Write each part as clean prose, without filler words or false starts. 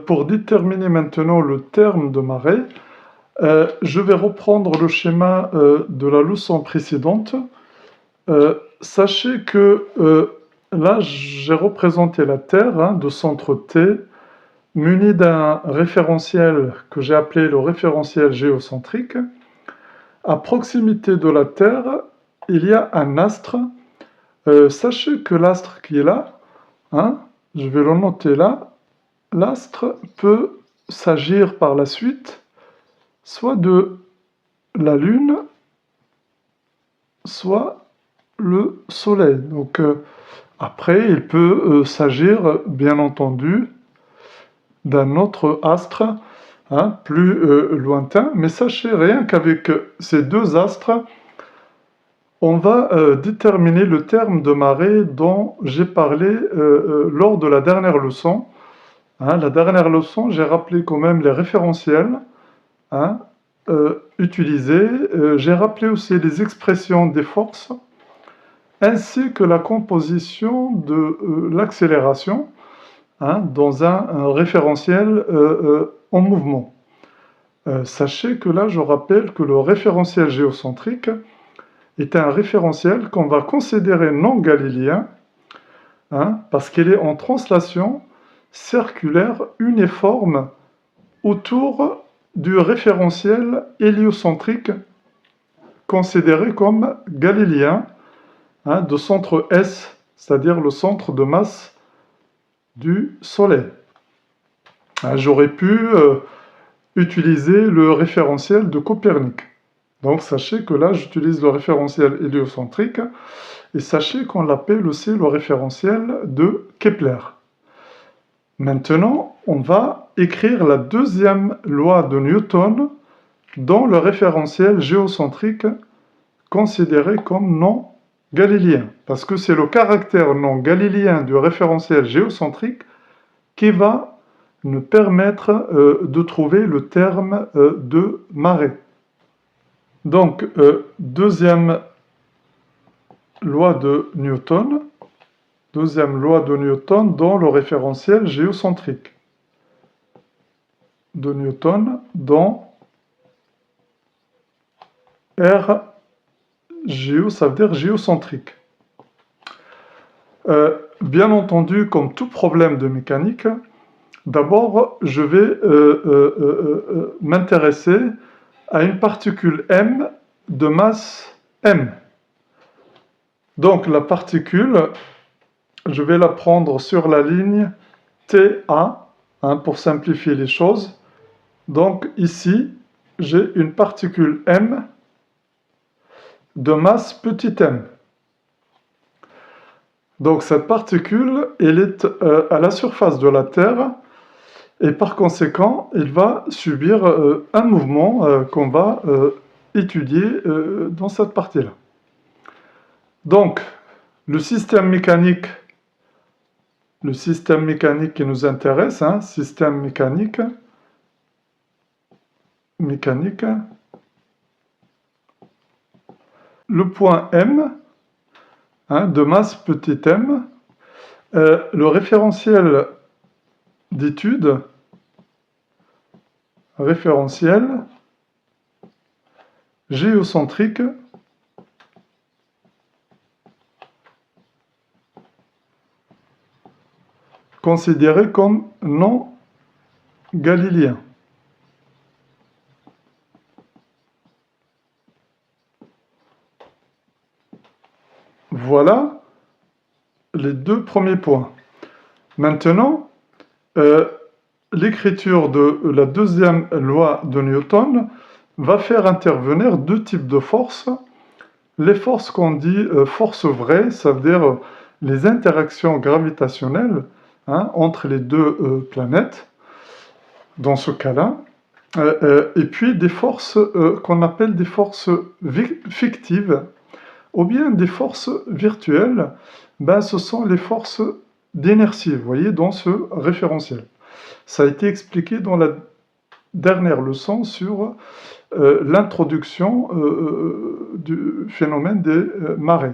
Pour déterminer maintenant le terme de marée, je vais reprendre le schéma de la leçon précédente. Sachez que là, j'ai représenté la Terre de centre T, muni d'un référentiel que j'ai appelé le référentiel géocentrique. À proximité de la Terre, il y a un astre. Sachez que l'astre qui est là, je vais le noter là, l'astre peut s'agir par la suite soit de la Lune, soit le Soleil. Donc après, il peut s'agir, bien entendu, d'un autre astre plus lointain. Mais sachez rien qu'avec ces deux astres, on va déterminer le terme de marée dont j'ai parlé lors de la dernière leçon. La dernière leçon, j'ai rappelé quand même les référentiels utilisés. J'ai rappelé aussi les expressions des forces, ainsi que la composition de l'accélération dans un référentiel en mouvement. Sachez que là, je rappelle que le référentiel géocentrique est un référentiel qu'on va considérer non galiléen, parce qu'il est en translation circulaire uniforme autour du référentiel héliocentrique considéré comme galiléen de centre S, c'est-à-dire le centre de masse du Soleil. J'aurais pu utiliser le référentiel de Copernic. Donc sachez que là j'utilise le référentiel héliocentrique et sachez qu'on l'appelle aussi le référentiel de Kepler. Maintenant, on va écrire la deuxième loi de Newton dans le référentiel géocentrique considéré comme non galiléen, parce que c'est le caractère non galiléen du référentiel géocentrique qui va nous permettre de trouver le terme de marée. Donc, deuxième loi de Newton dans le référentiel géocentrique de Newton dans R géo, ça veut dire géocentrique. Bien entendu, comme tout problème de mécanique, d'abord je vais m'intéresser à une particule M de masse M. Donc la particule, je vais la prendre sur la ligne TA, pour simplifier les choses. Donc ici, j'ai une particule M de masse petit m. Donc cette particule, elle est à la surface de la Terre et par conséquent, elle va subir un mouvement qu'on va étudier dans cette partie-là. Donc, le système mécanique qui nous intéresse, système mécanique, le point M, de masse petit m, le référentiel d'étude, géocentrique, considéré comme non galiléen. Voilà les deux premiers points. Maintenant, l'écriture de la deuxième loi de Newton va faire intervenir deux types de forces. Les forces qu'on dit forces vraies, ça veut dire les interactions gravitationnelles entre les deux planètes, dans ce cas-là, et puis des forces qu'on appelle des forces fictives, ou bien des forces virtuelles, ce sont les forces d'inertie, vous voyez, dans ce référentiel. Ça a été expliqué dans la dernière leçon sur l'introduction du phénomène des marées.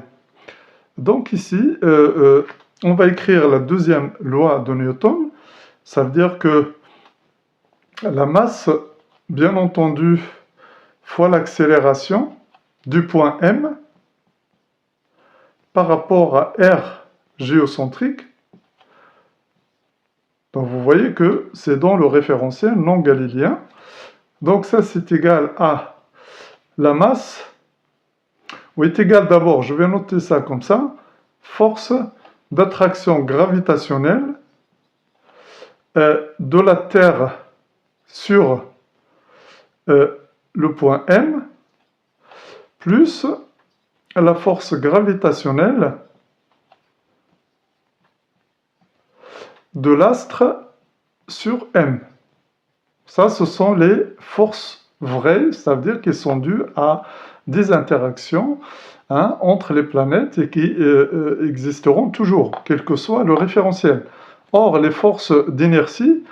Donc ici, on va écrire la deuxième loi de Newton. Ça veut dire que la masse, bien entendu, fois l'accélération du point M par rapport à R géocentrique. Donc vous voyez que c'est dans le référentiel non galiléen. Donc ça, c'est égal à la masse, ou est égal d'abord, je vais noter ça comme ça, force d'attraction gravitationnelle de la Terre sur le point M, plus la force gravitationnelle de l'astre sur M. Ça, ce sont les forces vraies, ça veut dire qu'elles sont dues à des interactions entre les planètes et qui existeront toujours, quel que soit le référentiel. Or, les forces d'inertie,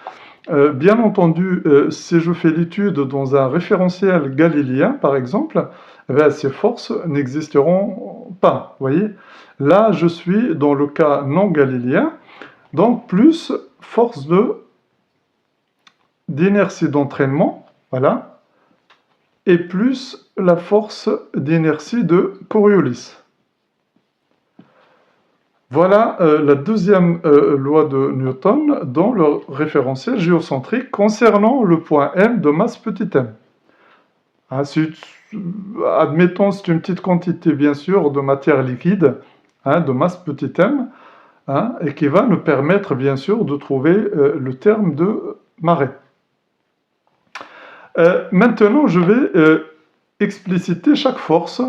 bien entendu, si je fais l'étude dans un référentiel galiléen, par exemple, eh bien, ces forces n'existeront pas. Vous voyez, là, je suis dans le cas non galiléen, donc plus force d'inertie d'entraînement, voilà, et plus la force d'inertie de Coriolis. Voilà la deuxième loi de Newton dans le référentiel géocentrique concernant le point M de masse petit m. Admettons, c'est une petite quantité, bien sûr, de matière liquide, de masse petit m, et qui va nous permettre, bien sûr, de trouver le terme de marée. Maintenant, je vais expliciter chaque force.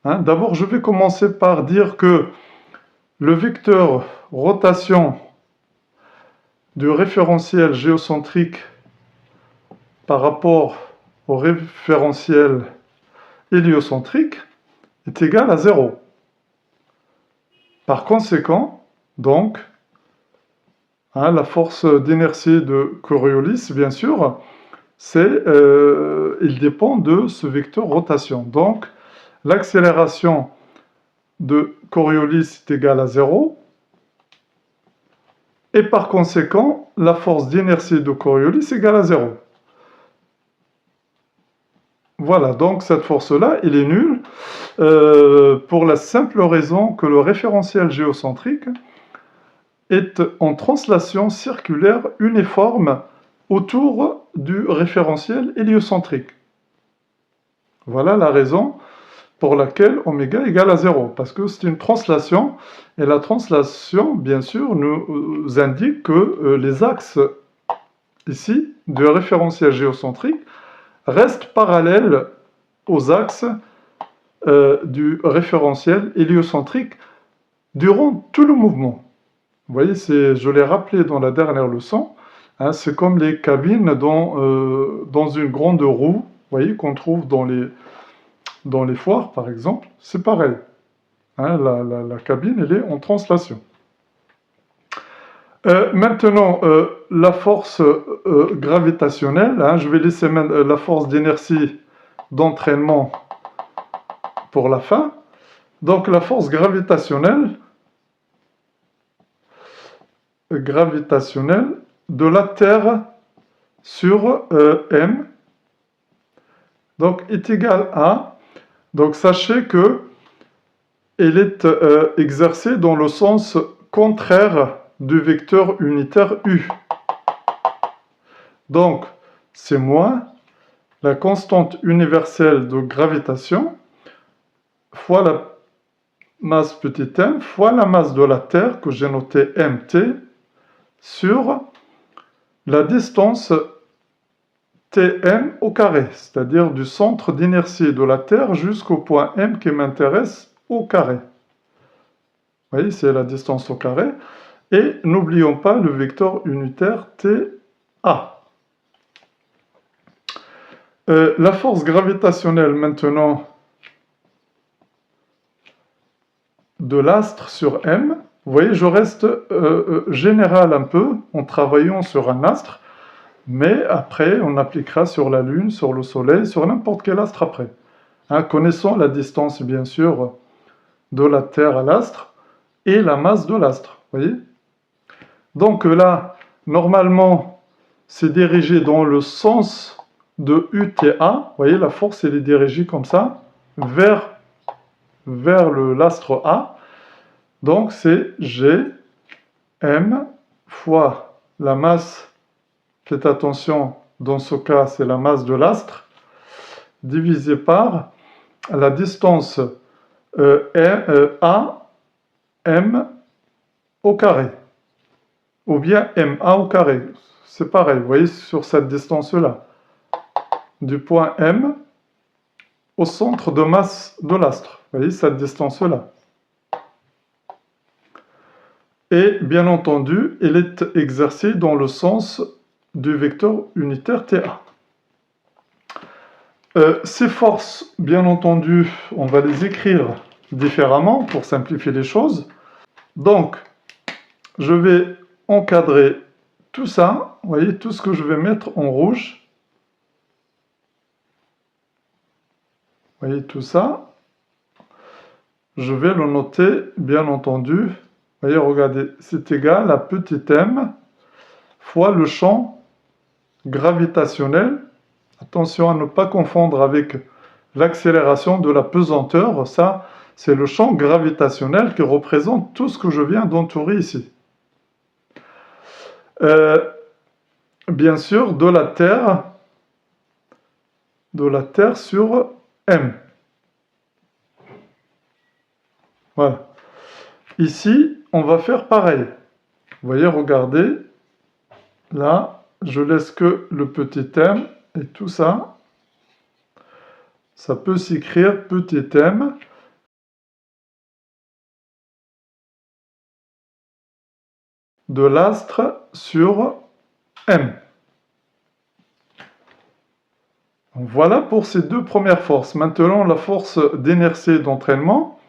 D'abord, je vais commencer par dire que le vecteur rotation du référentiel géocentrique par rapport au référentiel héliocentrique est égal à 0. Par conséquent, donc, la force d'inertie de Coriolis, bien sûr, il dépend de ce vecteur rotation. Donc, l'accélération de Coriolis est égale à 0. Et par conséquent, la force d'inertie de Coriolis est égale à 0. Voilà, donc cette force-là, elle est nulle pour la simple raison que le référentiel géocentrique est en translation circulaire uniforme autour du référentiel héliocentrique. Voilà la raison pour laquelle oméga égale à 0, parce que c'est une translation, et la translation, bien sûr, nous indique que les axes, ici, du référentiel géocentrique, restent parallèles aux axes du référentiel héliocentrique durant tout le mouvement. Vous voyez, je l'ai rappelé dans la dernière leçon, c'est comme les cabines dans une grande roue, vous voyez, qu'on trouve dans les foires, par exemple, c'est pareil. La cabine, elle est en translation. Maintenant, la force gravitationnelle, je vais laisser la force d'inertie d'entraînement pour la fin. Donc, la force gravitationnelle de la Terre sur M, donc, est égale à... Donc, sachez que elle est exercée dans le sens contraire du vecteur unitaire U. Donc, c'est moins la constante universelle de gravitation fois la masse petit m fois la masse de la Terre, que j'ai noté mt, sur la distance Tm au carré, c'est-à-dire du centre d'inertie de la Terre jusqu'au point M qui m'intéresse au carré. Vous voyez, c'est la distance au carré. Et n'oublions pas le vecteur unitaire TA. La force gravitationnelle maintenant de l'astre sur M. Vous voyez, je reste général un peu en travaillant sur un astre. Mais après, on appliquera sur la Lune, sur le Soleil, sur n'importe quel astre après. Connaissons la distance, bien sûr, de la Terre à l'astre et la masse de l'astre. Voyez. Donc là, normalement, c'est dirigé dans le sens de UTA. Vous voyez, la force, elle est dirigée comme ça, vers l'astre A. Donc, c'est G, M, fois la masse, faites attention, dans ce cas, c'est la masse de l'astre, divisé par la distance A, M au carré, ou bien MA au carré. C'est pareil, vous voyez, sur cette distance-là, du point M au centre de masse de l'astre. Vous voyez, cette distance-là. Et bien entendu, elle est exercée dans le sens du vecteur unitaire TA. Ces forces, bien entendu, on va les écrire différemment pour simplifier les choses. Donc, je vais encadrer tout ça. Vous voyez, tout ce que je vais mettre en rouge. Vous voyez tout ça. Je vais le noter, bien entendu. Vous voyez, regardez, c'est égal à petit m fois le champ gravitationnel. Attention à ne pas confondre avec l'accélération de la pesanteur. Ça, c'est le champ gravitationnel qui représente tout ce que je viens d'entourer ici. Bien sûr, de la Terre sur M. Voilà. Ici, on va faire pareil. Vous voyez, regardez. Là, je laisse que le petit m et tout ça. Ça peut s'écrire petit m. De l'astre sur M. Donc voilà pour ces deux premières forces. Maintenant, la force d'inertie d'entraînement.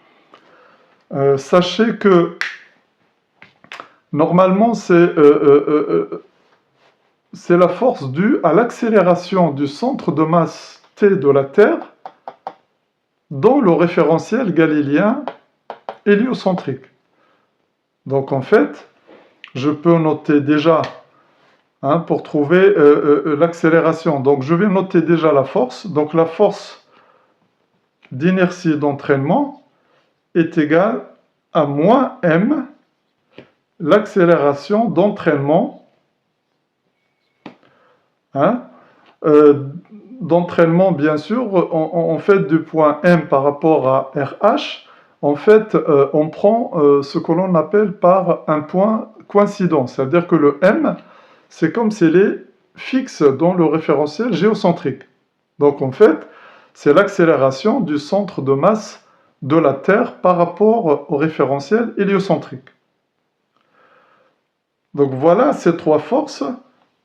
Sachez que normalement, c'est la force due à l'accélération du centre de masse T de la Terre dans le référentiel galiléen héliocentrique. Donc en fait, je peux noter déjà, pour trouver l'accélération. Donc je vais noter déjà la force. Donc la force d'inertie d'entraînement est égale à moins m, l'accélération d'entraînement, d'entraînement bien sûr, on fait du point M par rapport à RH, en fait on prend ce que l'on appelle par un point coïncident, c'est-à-dire que le M, c'est comme s'il est fixe dans le référentiel géocentrique. Donc en fait, c'est l'accélération du centre de masse de la Terre par rapport au référentiel héliocentrique. Donc voilà ces trois forces.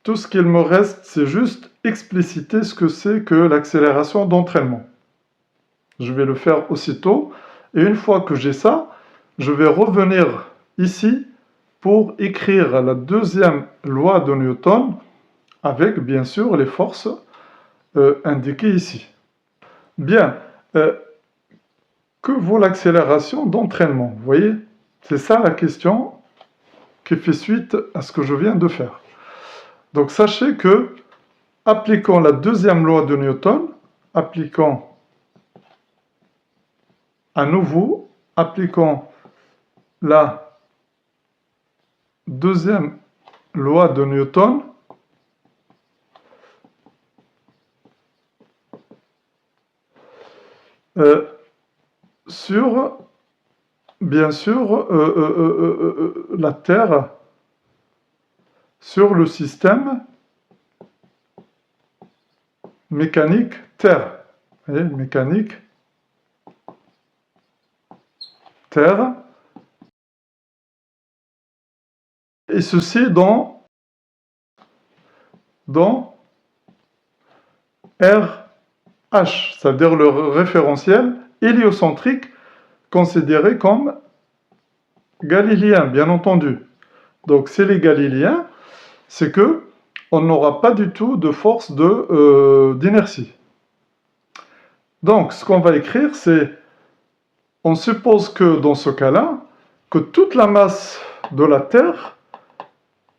Tout ce qu'il me reste, c'est juste expliciter ce que c'est que l'accélération d'entraînement. Je vais le faire aussitôt. Et une fois que j'ai ça, je vais revenir ici pour écrire la deuxième loi de Newton avec, bien sûr, les forces indiquées ici. Bien. Que vaut l'accélération d'entraînement? Vous voyez, c'est ça la question qui fait suite à ce que je viens de faire. Donc sachez que, appliquant la deuxième loi de Newton, appliquant à nouveau, appliquant la deuxième loi de Newton, sur, bien sûr, la Terre, sur le système mécanique Terre. Vous voyez, mécanique Terre. Et ceci dans RH, c'est-à-dire le référentiel héliocentrique considéré comme galiléen, bien entendu. Donc, c'est les galiléens, c'est que on n'aura pas du tout de force d'inertie. Donc, ce qu'on va écrire, c'est, on suppose que dans ce cas-là, que toute la masse de la Terre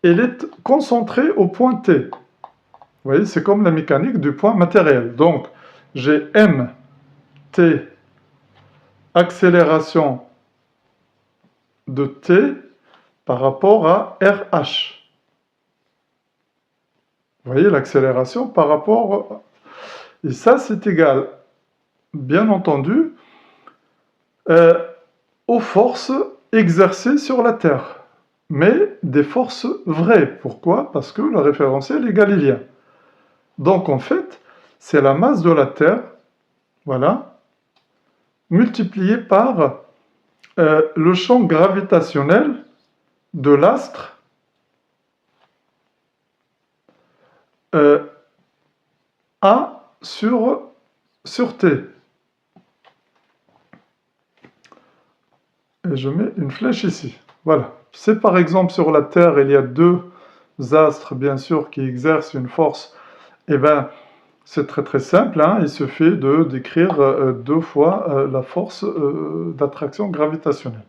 elle est concentrée au point T. Vous voyez, c'est comme la mécanique du point matériel. Donc, j'ai mt, accélération de t par rapport à RH. Vous voyez, l'accélération par rapport... Et ça, c'est égal, bien entendu, aux forces exercées sur la Terre. Mais des forces vraies. Pourquoi? Parce que le référentiel est galiléen. Donc, en fait, c'est la masse de la Terre, voilà, multipliée par le champ gravitationnel de l'astre A sur T. Et je mets une flèche ici. Voilà. C'est par exemple sur la Terre, il y a deux astres, bien sûr, qui exercent une force. Eh bien, c'est très très simple. Hein. Il suffit de décrire deux fois la force d'attraction gravitationnelle.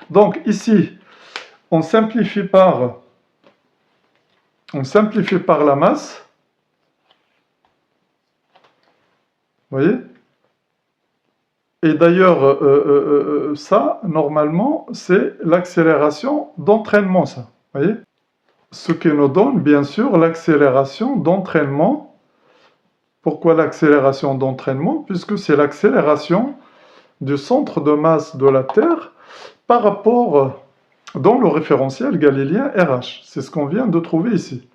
Donc ici, on simplifie par la masse. Vous voyez? Et d'ailleurs, ça, normalement, c'est l'accélération d'entraînement, ça. Vous voyez? Ce qui nous donne, bien sûr, l'accélération d'entraînement. Pourquoi l'accélération d'entraînement? Puisque c'est l'accélération du centre de masse de la Terre par rapport dans le référentiel galiléen RH. C'est ce qu'on vient de trouver ici.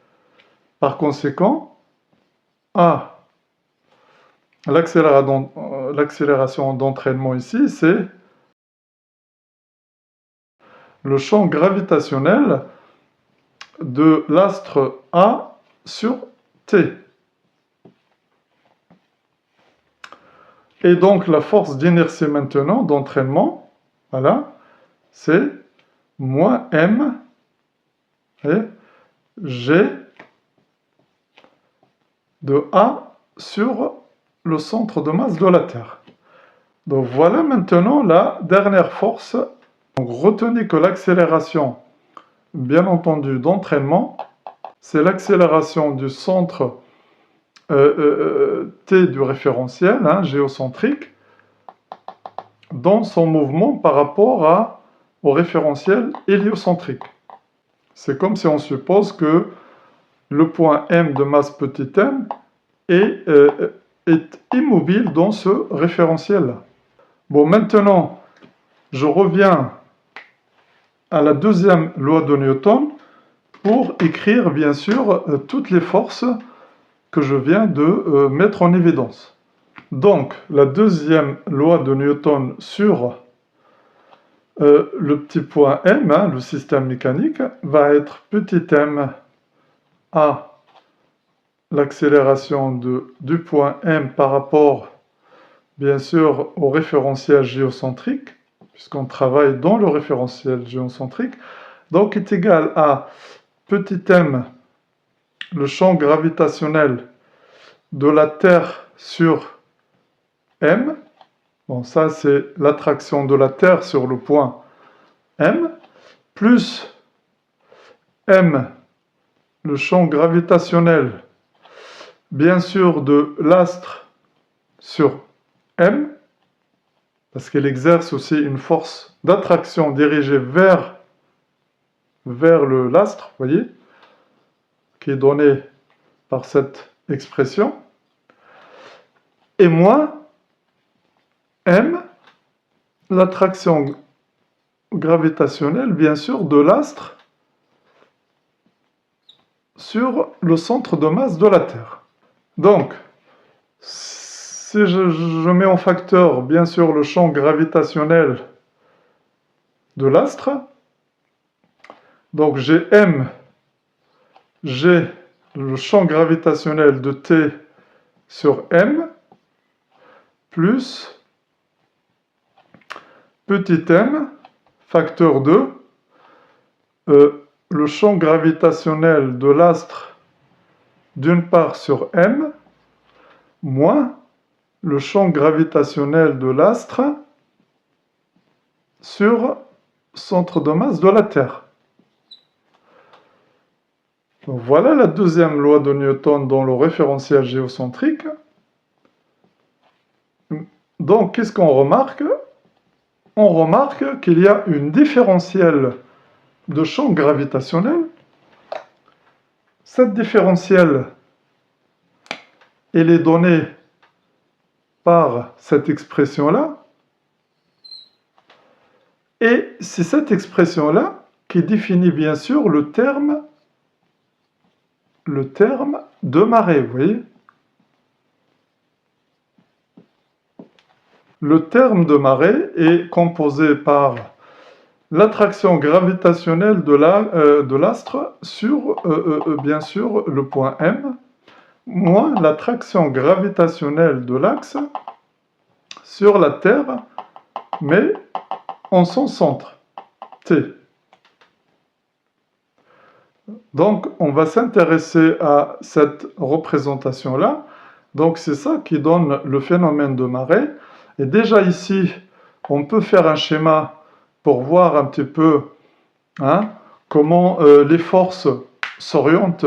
Par conséquent, A, l'accélération d'entraînement ici, c'est le champ gravitationnel de l'astre A sur T. Et donc la force d'inertie maintenant, d'entraînement, voilà, c'est moins M et G de A sur le centre de masse de la Terre. Donc voilà maintenant la dernière force. Donc retenez que l'accélération, bien entendu, d'entraînement, c'est l'accélération du centre T du référentiel, hein, géocentrique, dans son mouvement par rapport au référentiel héliocentrique. C'est comme si on suppose que le point M de masse petit m est immobile dans ce référentiel-là. Bon, maintenant, je reviens à la deuxième loi de Newton pour écrire, bien sûr, toutes les forces que je viens de mettre en évidence. Donc, la deuxième loi de Newton sur le petit point M, hein, le système mécanique, va être petit m à l'accélération du point M par rapport, bien sûr, au référentiel géocentrique, puisqu'on travaille dans le référentiel géocentrique, donc est égal à petit m, le champ gravitationnel de la Terre sur M. Bon, ça c'est l'attraction de la Terre sur le point M, plus M, le champ gravitationnel, bien sûr, de l'astre sur M, parce qu'elle exerce aussi une force d'attraction dirigée vers l'astre, vous voyez, qui est donnée par cette expression, et moins M, l'attraction gravitationnelle, bien sûr, de l'astre sur le centre de masse de la Terre. Donc, si je mets en facteur, bien sûr, le champ gravitationnel de l'astre, donc j'ai M, j'ai le champ gravitationnel de T sur M, plus petit m, facteur 2, le champ gravitationnel de l'astre d'une part sur M, moins le champ gravitationnel de l'astre sur centre de masse de la Terre. Donc, voilà la deuxième loi de Newton dans le référentiel géocentrique. Donc, qu'est-ce qu'on remarque? On remarque qu'il y a une différentielle de champ gravitationnel. Cette différentielle, elle est donnée par cette expression-là. Et c'est cette expression-là qui définit bien sûr le terme de marée, vous voyez? Le terme de marée est composé par l'attraction gravitationnelle de l'astre sur, bien sûr, le point M, moins l'attraction gravitationnelle de l'axe sur la Terre, mais en son centre, T. Donc, on va s'intéresser à cette représentation-là. Donc, c'est ça qui donne le phénomène de marée. Et déjà ici, on peut faire un schéma pour voir un petit peu comment les forces s'orientent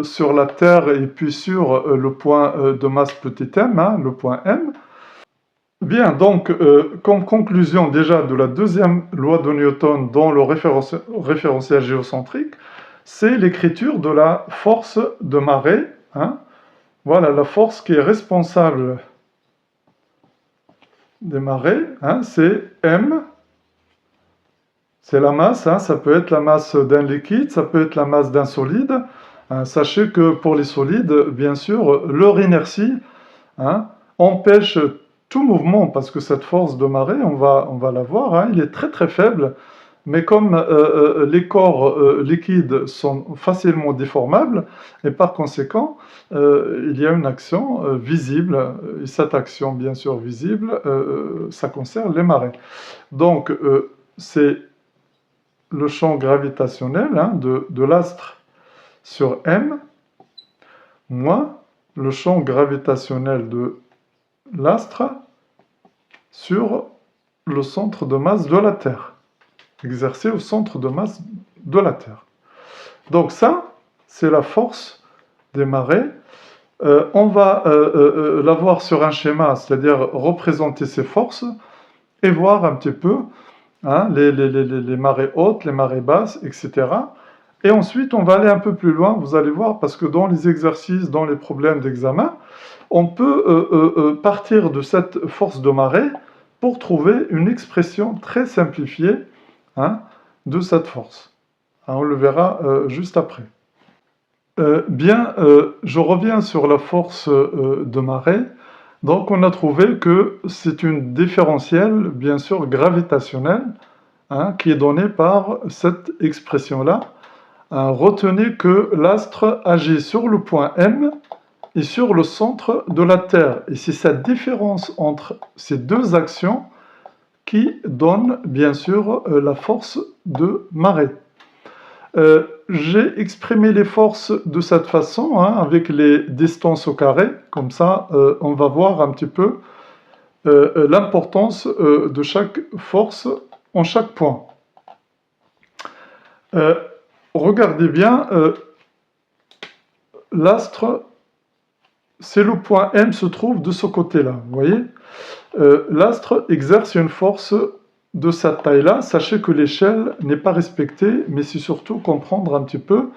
sur la Terre et puis sur le point de masse petit m, le point M. Bien, donc, comme conclusion déjà de la deuxième loi de Newton dans le référentiel géocentrique, c'est l'écriture de la force de marée. Voilà, la force qui est responsable des marées, c'est M. C'est la masse, ça peut être la masse d'un liquide, ça peut être la masse d'un solide. Sachez que pour les solides, bien sûr, leur inertie empêche tout mouvement, parce que cette force de marée, on va la voir, il est très très faible, mais comme les corps liquides sont facilement déformables, et par conséquent, il y a une action visible, et cette action bien sûr visible, ça concerne les marées. Donc, c'est le champ gravitationnel de l'astre sur M, moins le champ gravitationnel de l'astre sur le centre de masse de la Terre, exercé au centre de masse de la Terre. Donc ça, c'est la force des marées. On va la voir sur un schéma, c'est-à-dire représenter ces forces et voir un petit peu les marées hautes, les marées basses, etc. Et ensuite, on va aller un peu plus loin, vous allez voir, parce que dans les exercices, dans les problèmes d'examen, on peut partir de cette force de marée pour trouver une expression très simplifiée de cette force. On le verra juste après. Je reviens sur la force de marée. Donc on a trouvé que c'est une différentielle, bien sûr, gravitationnelle, qui est donnée par cette expression-là. Retenez que l'astre agit sur le point M et sur le centre de la Terre. Et c'est cette différence entre ces deux actions qui donne, bien sûr, la force de marée. J'ai exprimé les forces de cette façon, avec les distances au carré. Comme ça, on va voir un petit peu l'importance de chaque force en chaque point. Regardez bien, l'astre, c'est le point M se trouve de ce côté-là, vous voyez. L'astre exerce une force de cette taille-là. Sachez que l'échelle n'est pas respectée, mais c'est surtout comprendre un petit peu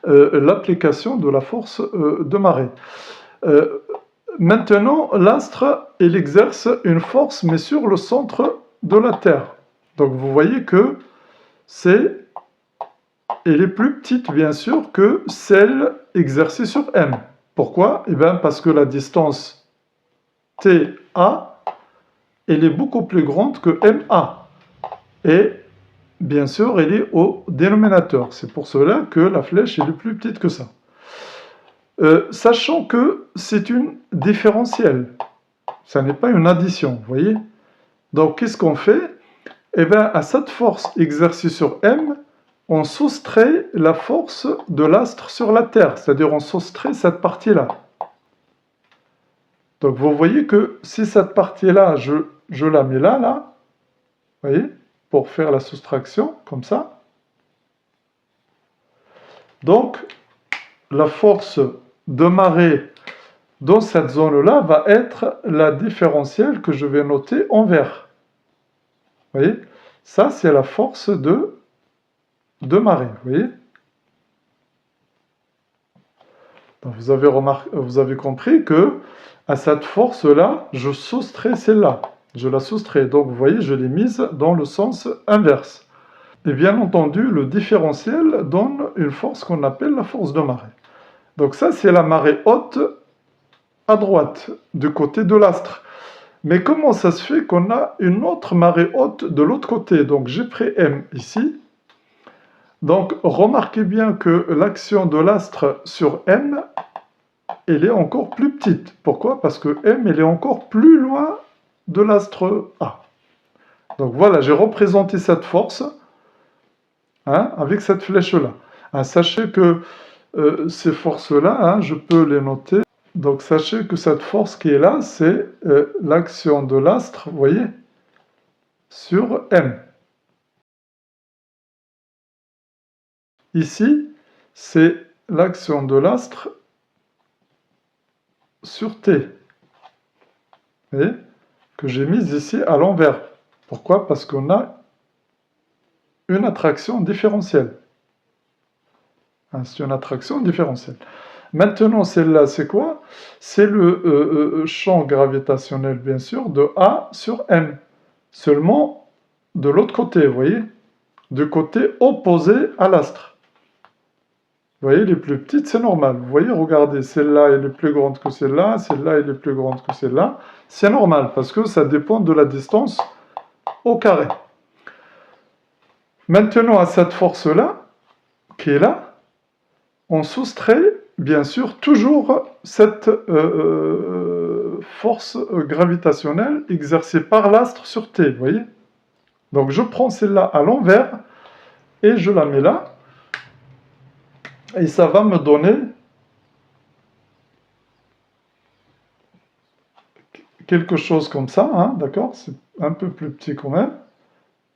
l'application de la force de marée. Maintenant, l'astre, il exerce une force, mais sur le centre de la Terre. Donc vous voyez que elle est plus petite, bien sûr, que celle exercée sur M. Pourquoi? Eh bien, parce que la distance TA, elle est beaucoup plus grande que MA. Et, bien sûr, elle est au dénominateur. C'est pour cela que la flèche est plus petite que ça. Sachant que c'est une différentielle. Ça n'est pas une addition, vous voyez? Donc, qu'est-ce qu'on fait? Eh bien, à cette force exercée sur M, on soustrait la force de l'astre sur la Terre. C'est-à-dire, on soustrait cette partie-là. Donc, vous voyez que si cette partie-là, je la mets là, vous voyez, pour faire la soustraction, comme ça. Donc, la force de marée dans cette zone-là va être la différentielle que je vais noter en vert. Vous voyez? Ça, c'est la force de marée. Vous voyez? Donc, vous avez compris que à cette force-là, je soustrais celle-là. Je la soustrais. Donc, vous voyez, je l'ai mise dans le sens inverse. Et bien entendu, le différentiel donne une force qu'on appelle la force de marée. Donc ça, c'est la marée haute à droite, du côté de l'astre. Mais comment ça se fait qu'on a une autre marée haute de l'autre côté? Donc j'ai pris M ici. Donc remarquez bien que l'action de l'astre sur M, elle est encore plus petite. Pourquoi? Parce que M, elle est encore plus loin de l'astre A. Donc voilà, j'ai représenté cette force avec cette flèche-là. Sachez que ces forces-là, je peux les noter. Donc sachez que cette force qui est là, c'est l'action de l'astre, vous voyez, sur M. Ici, c'est l'action de l'astre sur T. Vous voyez, que j'ai mise ici à l'envers. Pourquoi? Parce qu'on a une attraction différentielle. C'est une attraction différentielle. Maintenant, celle-là, c'est quoi? C'est le champ gravitationnel, bien sûr, de A sur M. Seulement de l'autre côté, vous voyez? Du côté opposé à l'astre. Vous voyez, les plus petites, c'est normal. Vous voyez, regardez, celle-là, elle est plus grande que celle-là, celle-là, elle est plus grande que celle-là. C'est normal, parce que ça dépend de la distance au carré. Maintenant, à cette force-là, qui est là, on soustrait, bien sûr, toujours cette force gravitationnelle exercée par l'astre sur T, vous voyez? Donc je prends celle-là à l'envers et je la mets là. Et ça va me donner quelque chose comme ça, d'accord? C'est un peu plus petit quand même.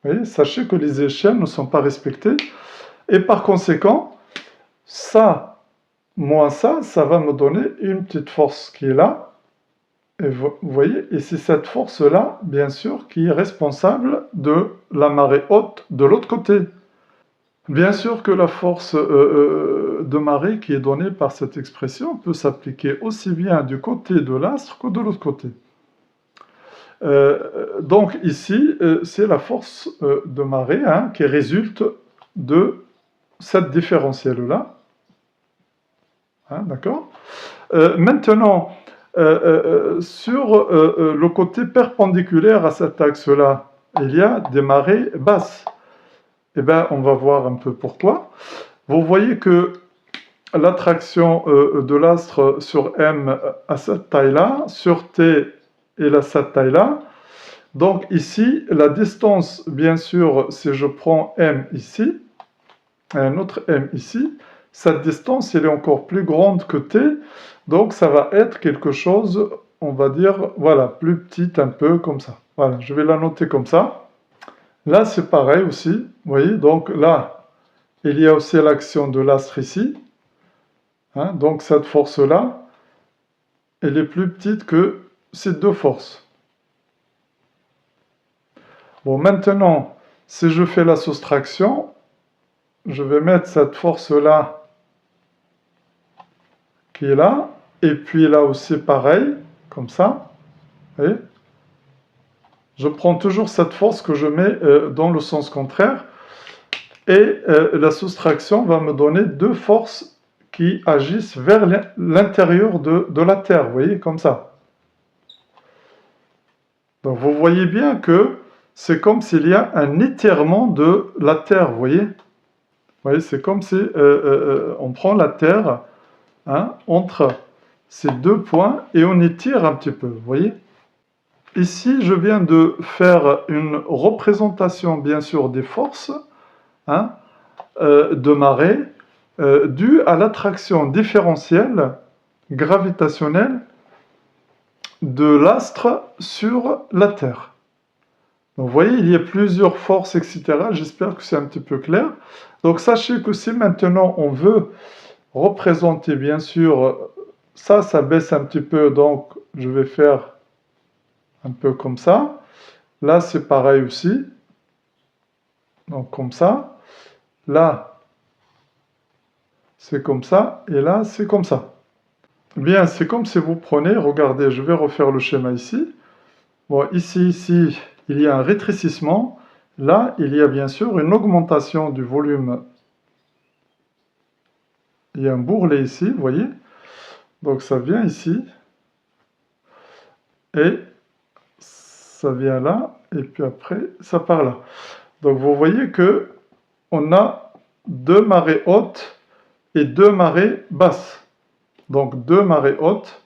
Vous voyez, sachez que les échelles ne sont pas respectées. Et par conséquent, ça moins ça va me donner une petite force qui est là. Et vous voyez, et c'est cette force-là, bien sûr, qui est responsable de la marée haute de l'autre côté. Bien sûr que la force de marée qui est donnée par cette expression peut s'appliquer aussi bien du côté de l'astre que de l'autre côté. Donc ici, c'est la force de marée qui résulte de cette différentielle-là. D'accord? Maintenant, sur le côté perpendiculaire à cet axe-là, il y a des marées basses. Eh bien, on va voir un peu pourquoi. Vous voyez que l'attraction de l'astre sur M à cette taille-là, sur T, elle a cette taille-là. Donc ici, la distance, bien sûr, si je prends M ici, un autre M ici, cette distance, elle est encore plus grande que T, donc ça va être quelque chose, on va dire, voilà, plus petit un peu comme ça. Voilà, je vais la noter comme ça. Là, c'est pareil aussi, vous voyez, donc là, il y a aussi l'action de l'astre ici. Donc cette force-là, elle est plus petite que ces deux forces. Bon, maintenant, si je fais la soustraction, je vais mettre cette force-là qui est là, et puis là aussi pareil, comme ça. Vous voyez? Je prends toujours cette force que je mets dans le sens contraire, et la soustraction va me donner deux forces qui agissent vers l'intérieur de la Terre, vous voyez, comme ça. Donc vous voyez bien que c'est comme s'il y a un étirement de la Terre, vous voyez. Vous voyez, c'est comme si on prend la Terre entre ces deux points et on étire un petit peu, vous voyez. Ici, je viens de faire une représentation, bien sûr, des forces de marée due à l'attraction différentielle gravitationnelle de l'astre sur la Terre. Donc, vous voyez, il y a plusieurs forces, etc. J'espère que c'est un petit peu clair. Donc, sachez que si maintenant on veut représenter, bien sûr, ça baisse un petit peu, donc je vais faire un peu comme ça. Là, c'est pareil aussi. Donc, comme ça. Là, c'est comme ça. Et là, c'est comme ça. Bien, c'est comme si vous prenez, regardez, je vais refaire le schéma ici. Bon, ici, il y a un rétrécissement. Là, il y a bien sûr une augmentation du volume. Il y a un bourrelet ici, vous voyez. Donc, ça vient ici. Et ça vient là. Et puis après, ça part là. Donc, vous voyez que on a deux marées hautes et deux marées basses. Donc, deux marées hautes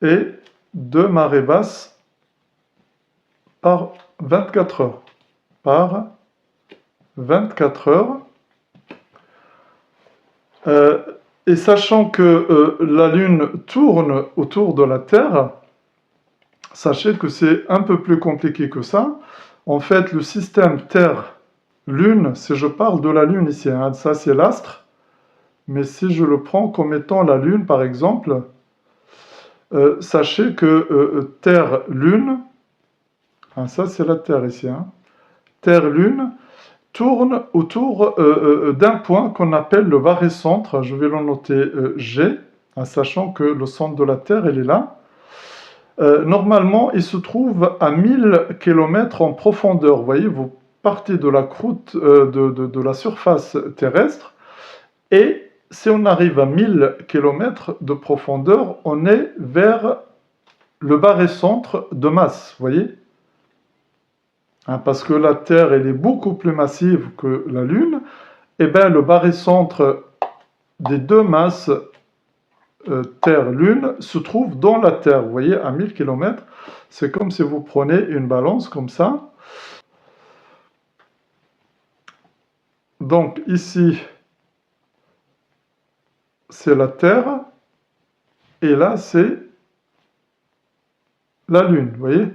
et deux marées basses par 24 heures. Par 24 heures. Et sachant que la Lune tourne autour de la Terre, sachez que c'est un peu plus compliqué que ça. En fait, le système Terre-Lune, si je parle de la Lune ici, hein, ça c'est l'astre, mais si je le prends comme étant la Lune par exemple, sachez que Terre-Lune, hein, ça c'est la Terre ici, hein, Terre-Lune tourne autour d'un point qu'on appelle le barycentre. Je vais le noter G, en sachant que le centre de la Terre, il est là. Normalement, il se trouve à 1000 km en profondeur. Vous voyez, vous partez de la croûte, de la surface terrestre, et si on arrive à 1000 km de profondeur, on est vers le barycentre de masse, vous voyez. Hein, parce que la Terre, elle est beaucoup plus massive que la Lune, et bien le barycentre des deux masses Terre-Lune se trouve dans la Terre. Vous voyez, à 1000 km, c'est comme si vous prenez une balance comme ça. Donc ici, c'est la Terre, et là, c'est la Lune, vous voyez.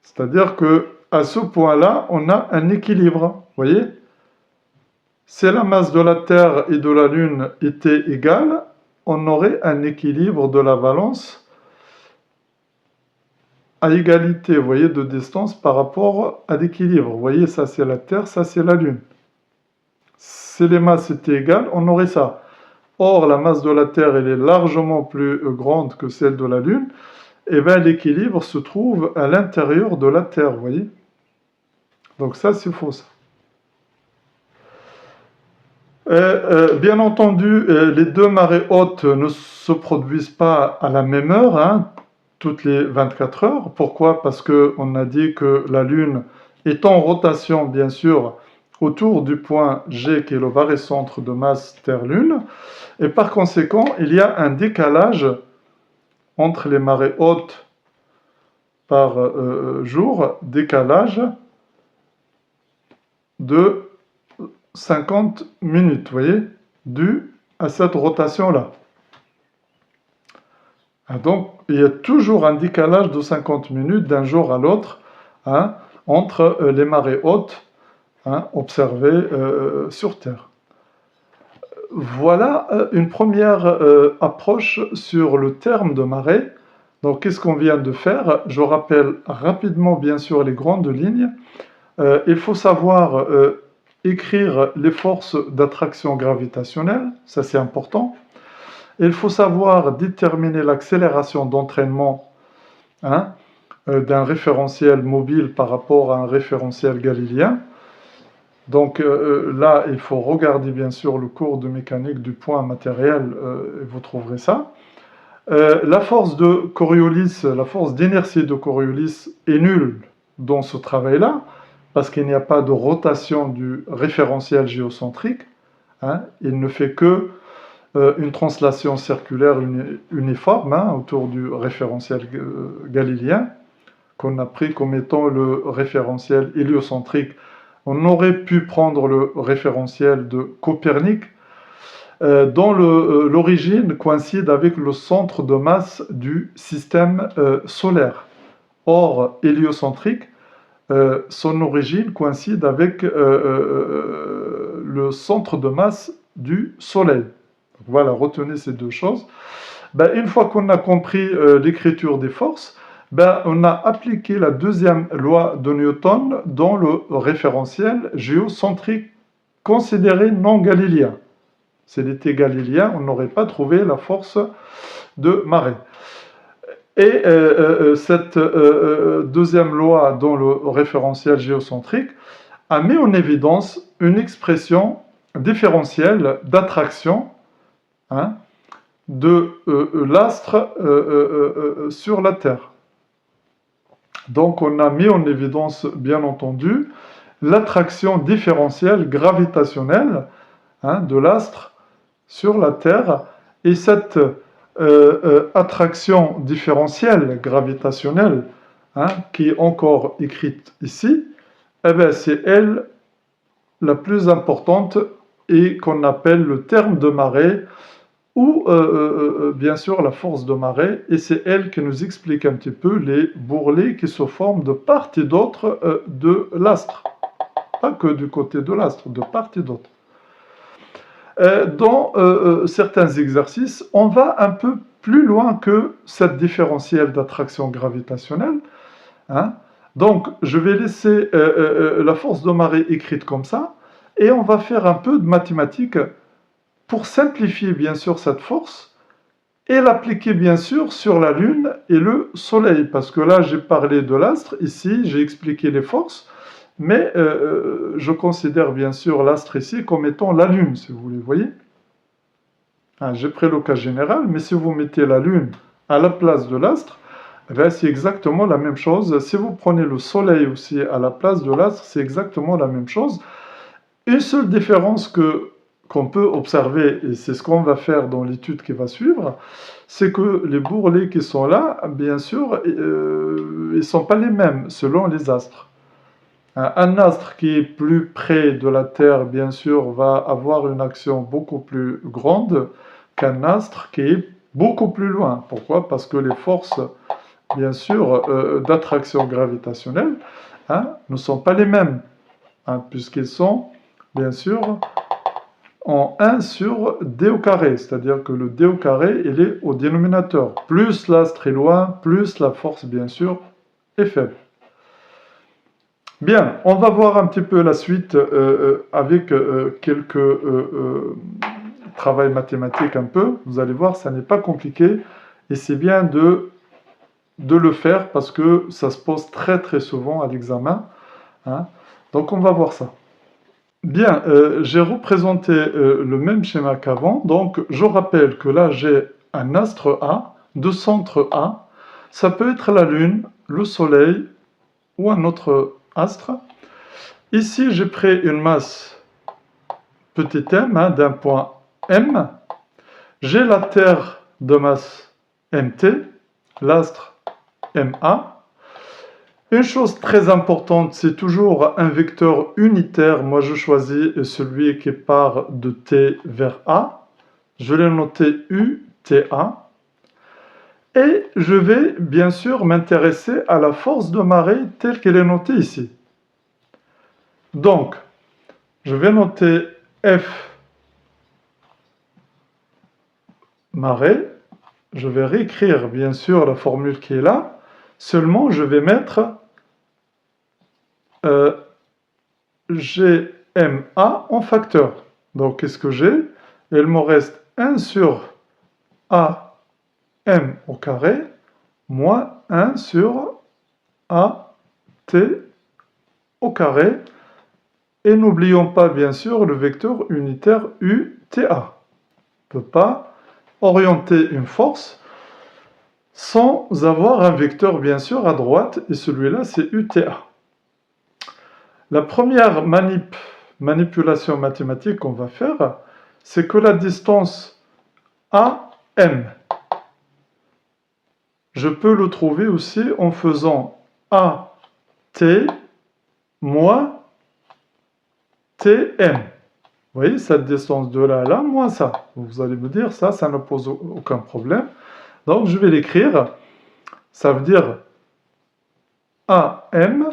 C'est-à-dire que à ce point-là, on a un équilibre, vous voyez. Si la masse de la Terre et de la Lune était égale, on aurait un équilibre de la balance à égalité, vous voyez, de distance par rapport à l'équilibre. Vous voyez, ça c'est la Terre, ça c'est la Lune. Si les masses étaient égales, on aurait ça. Or, la masse de la Terre, elle est largement plus grande que celle de la Lune. Et bien, l'équilibre se trouve à l'intérieur de la Terre, vous voyez. Donc ça, c'est faux, ça. Bien entendu, les deux marées hautes ne se produisent pas à la même heure, hein, toutes les 24 heures. Pourquoi? Parce qu'on a dit que la Lune est en rotation, bien sûr, autour du point G, qui est le barycentre de masse Terre-Lune. Et par conséquent, il y a un décalage entre les marées hautes par jour, décalage de 50 minutes, vous voyez, dû à cette rotation-là. Donc, il y a toujours un décalage de 50 minutes d'un jour à l'autre, hein, entre les marées hautes, hein, observées sur Terre. Voilà une première approche sur le terme de marée. Donc, qu'est-ce qu'on vient de faire? Je rappelle rapidement, bien sûr, les grandes lignes. Il faut savoir écrire les forces d'attraction gravitationnelle, ça c'est important. Il faut savoir déterminer l'accélération d'entraînement, hein, d'un référentiel mobile par rapport à un référentiel galiléen. Donc là, il faut regarder bien sûr le cours de mécanique du point matériel, et vous trouverez ça. La force de Coriolis, la force d'inertie de Coriolis est nulle dans ce travail-là, parce qu'il n'y a pas de rotation du référentiel géocentrique, hein. Il ne fait que une translation circulaire uniforme, hein, autour du référentiel galiléen, qu'on a pris comme étant le référentiel héliocentrique. On aurait pu prendre le référentiel de Copernic, dont l'origine coïncide avec le centre de masse du système solaire. Or, héliocentrique, son origine coïncide avec le centre de masse du Soleil. Donc voilà, retenez ces deux choses. Ben, une fois qu'on a compris l'écriture des forces, ben, on a appliqué la deuxième loi de Newton dans le référentiel géocentrique considéré non galiléen. S'il était galiléen, on n'aurait pas trouvé la force de marée. Et cette deuxième loi dans le référentiel géocentrique a mis en évidence une expression différentielle d'attraction de l'astre sur la Terre. Donc on a mis en évidence, bien entendu, l'attraction différentielle gravitationnelle de l'astre sur la Terre. Et cette attraction différentielle gravitationnelle, qui est encore écrite ici, eh bien, c'est elle la plus importante et qu'on appelle le terme de marée ou bien sûr la force de marée, et c'est elle qui nous explique un petit peu les bourrelets qui se forment de part et d'autre de l'astre. Pas que du côté de l'astre, de part et d'autre. Dans certains exercices, on va un peu plus loin que cette différentielle d'attraction gravitationnelle. Donc, je vais laisser la force de marée écrite comme ça, et on va faire un peu de mathématiques pour simplifier bien sûr cette force et l'appliquer bien sûr sur la Lune et le Soleil. Parce que là, j'ai parlé de l'astre, ici, j'ai expliqué les forces, mais je considère bien sûr l'astre ici comme étant la Lune, si vous voyez. J'ai pris le cas général, mais si vous mettez la Lune à la place de l'astre, c'est exactement la même chose. Si vous prenez le Soleil aussi à la place de l'astre, c'est exactement la même chose. Une seule différence qu'on peut observer, et c'est ce qu'on va faire dans l'étude qui va suivre, c'est que les bourrelets qui sont là, bien sûr, ils ne sont pas les mêmes selon les astres. Un astre qui est plus près de la Terre, bien sûr, va avoir une action beaucoup plus grande qu'un astre qui est beaucoup plus loin. Pourquoi? Parce que les forces, bien sûr, d'attraction gravitationnelle ne sont pas les mêmes, puisqu'ils sont, bien sûr, en 1 sur d au carré, c'est-à-dire que le d au carré, il est au dénominateur. Plus l'astre est loin, plus la force, bien sûr, est faible. Bien, on va voir un petit peu la suite avec quelques travail mathématiques un peu. Vous allez voir, ça n'est pas compliqué et c'est bien de le faire parce que ça se pose très très souvent à l'examen. Donc on va voir ça. Bien, j'ai représenté le même schéma qu'avant. Donc je rappelle que là j'ai un astre A, de centre A. Ça peut être la Lune, le Soleil ou un autre astre. Ici j'ai pris une masse petit m d'un point M. J'ai la Terre de masse mt, l'astre ma. Une chose très importante, c'est toujours un vecteur unitaire. Moi, je choisis celui qui part de t vers a. Je l'ai noté UTA. Et je vais bien sûr m'intéresser à la force de marée telle qu'elle est notée ici. Donc, je vais noter F marée. Je vais réécrire bien sûr la formule qui est là. Seulement, je vais mettre GMA en facteur. Donc, qu'est-ce que j'ai? Il me reste 1 sur AM au carré, moins 1 sur AT au carré. Et n'oublions pas, bien sûr, le vecteur unitaire UTA. On ne peut pas orienter une force sans avoir un vecteur, bien sûr, à droite, et celui-là, c'est UTA. La première manipulation mathématique qu'on va faire, c'est que la distance AM, je peux le trouver aussi en faisant AT moins TM. Vous voyez, cette distance de là à là, moins ça. Vous allez me dire, ça ne pose aucun problème. Donc, je vais l'écrire. Ça veut dire AM,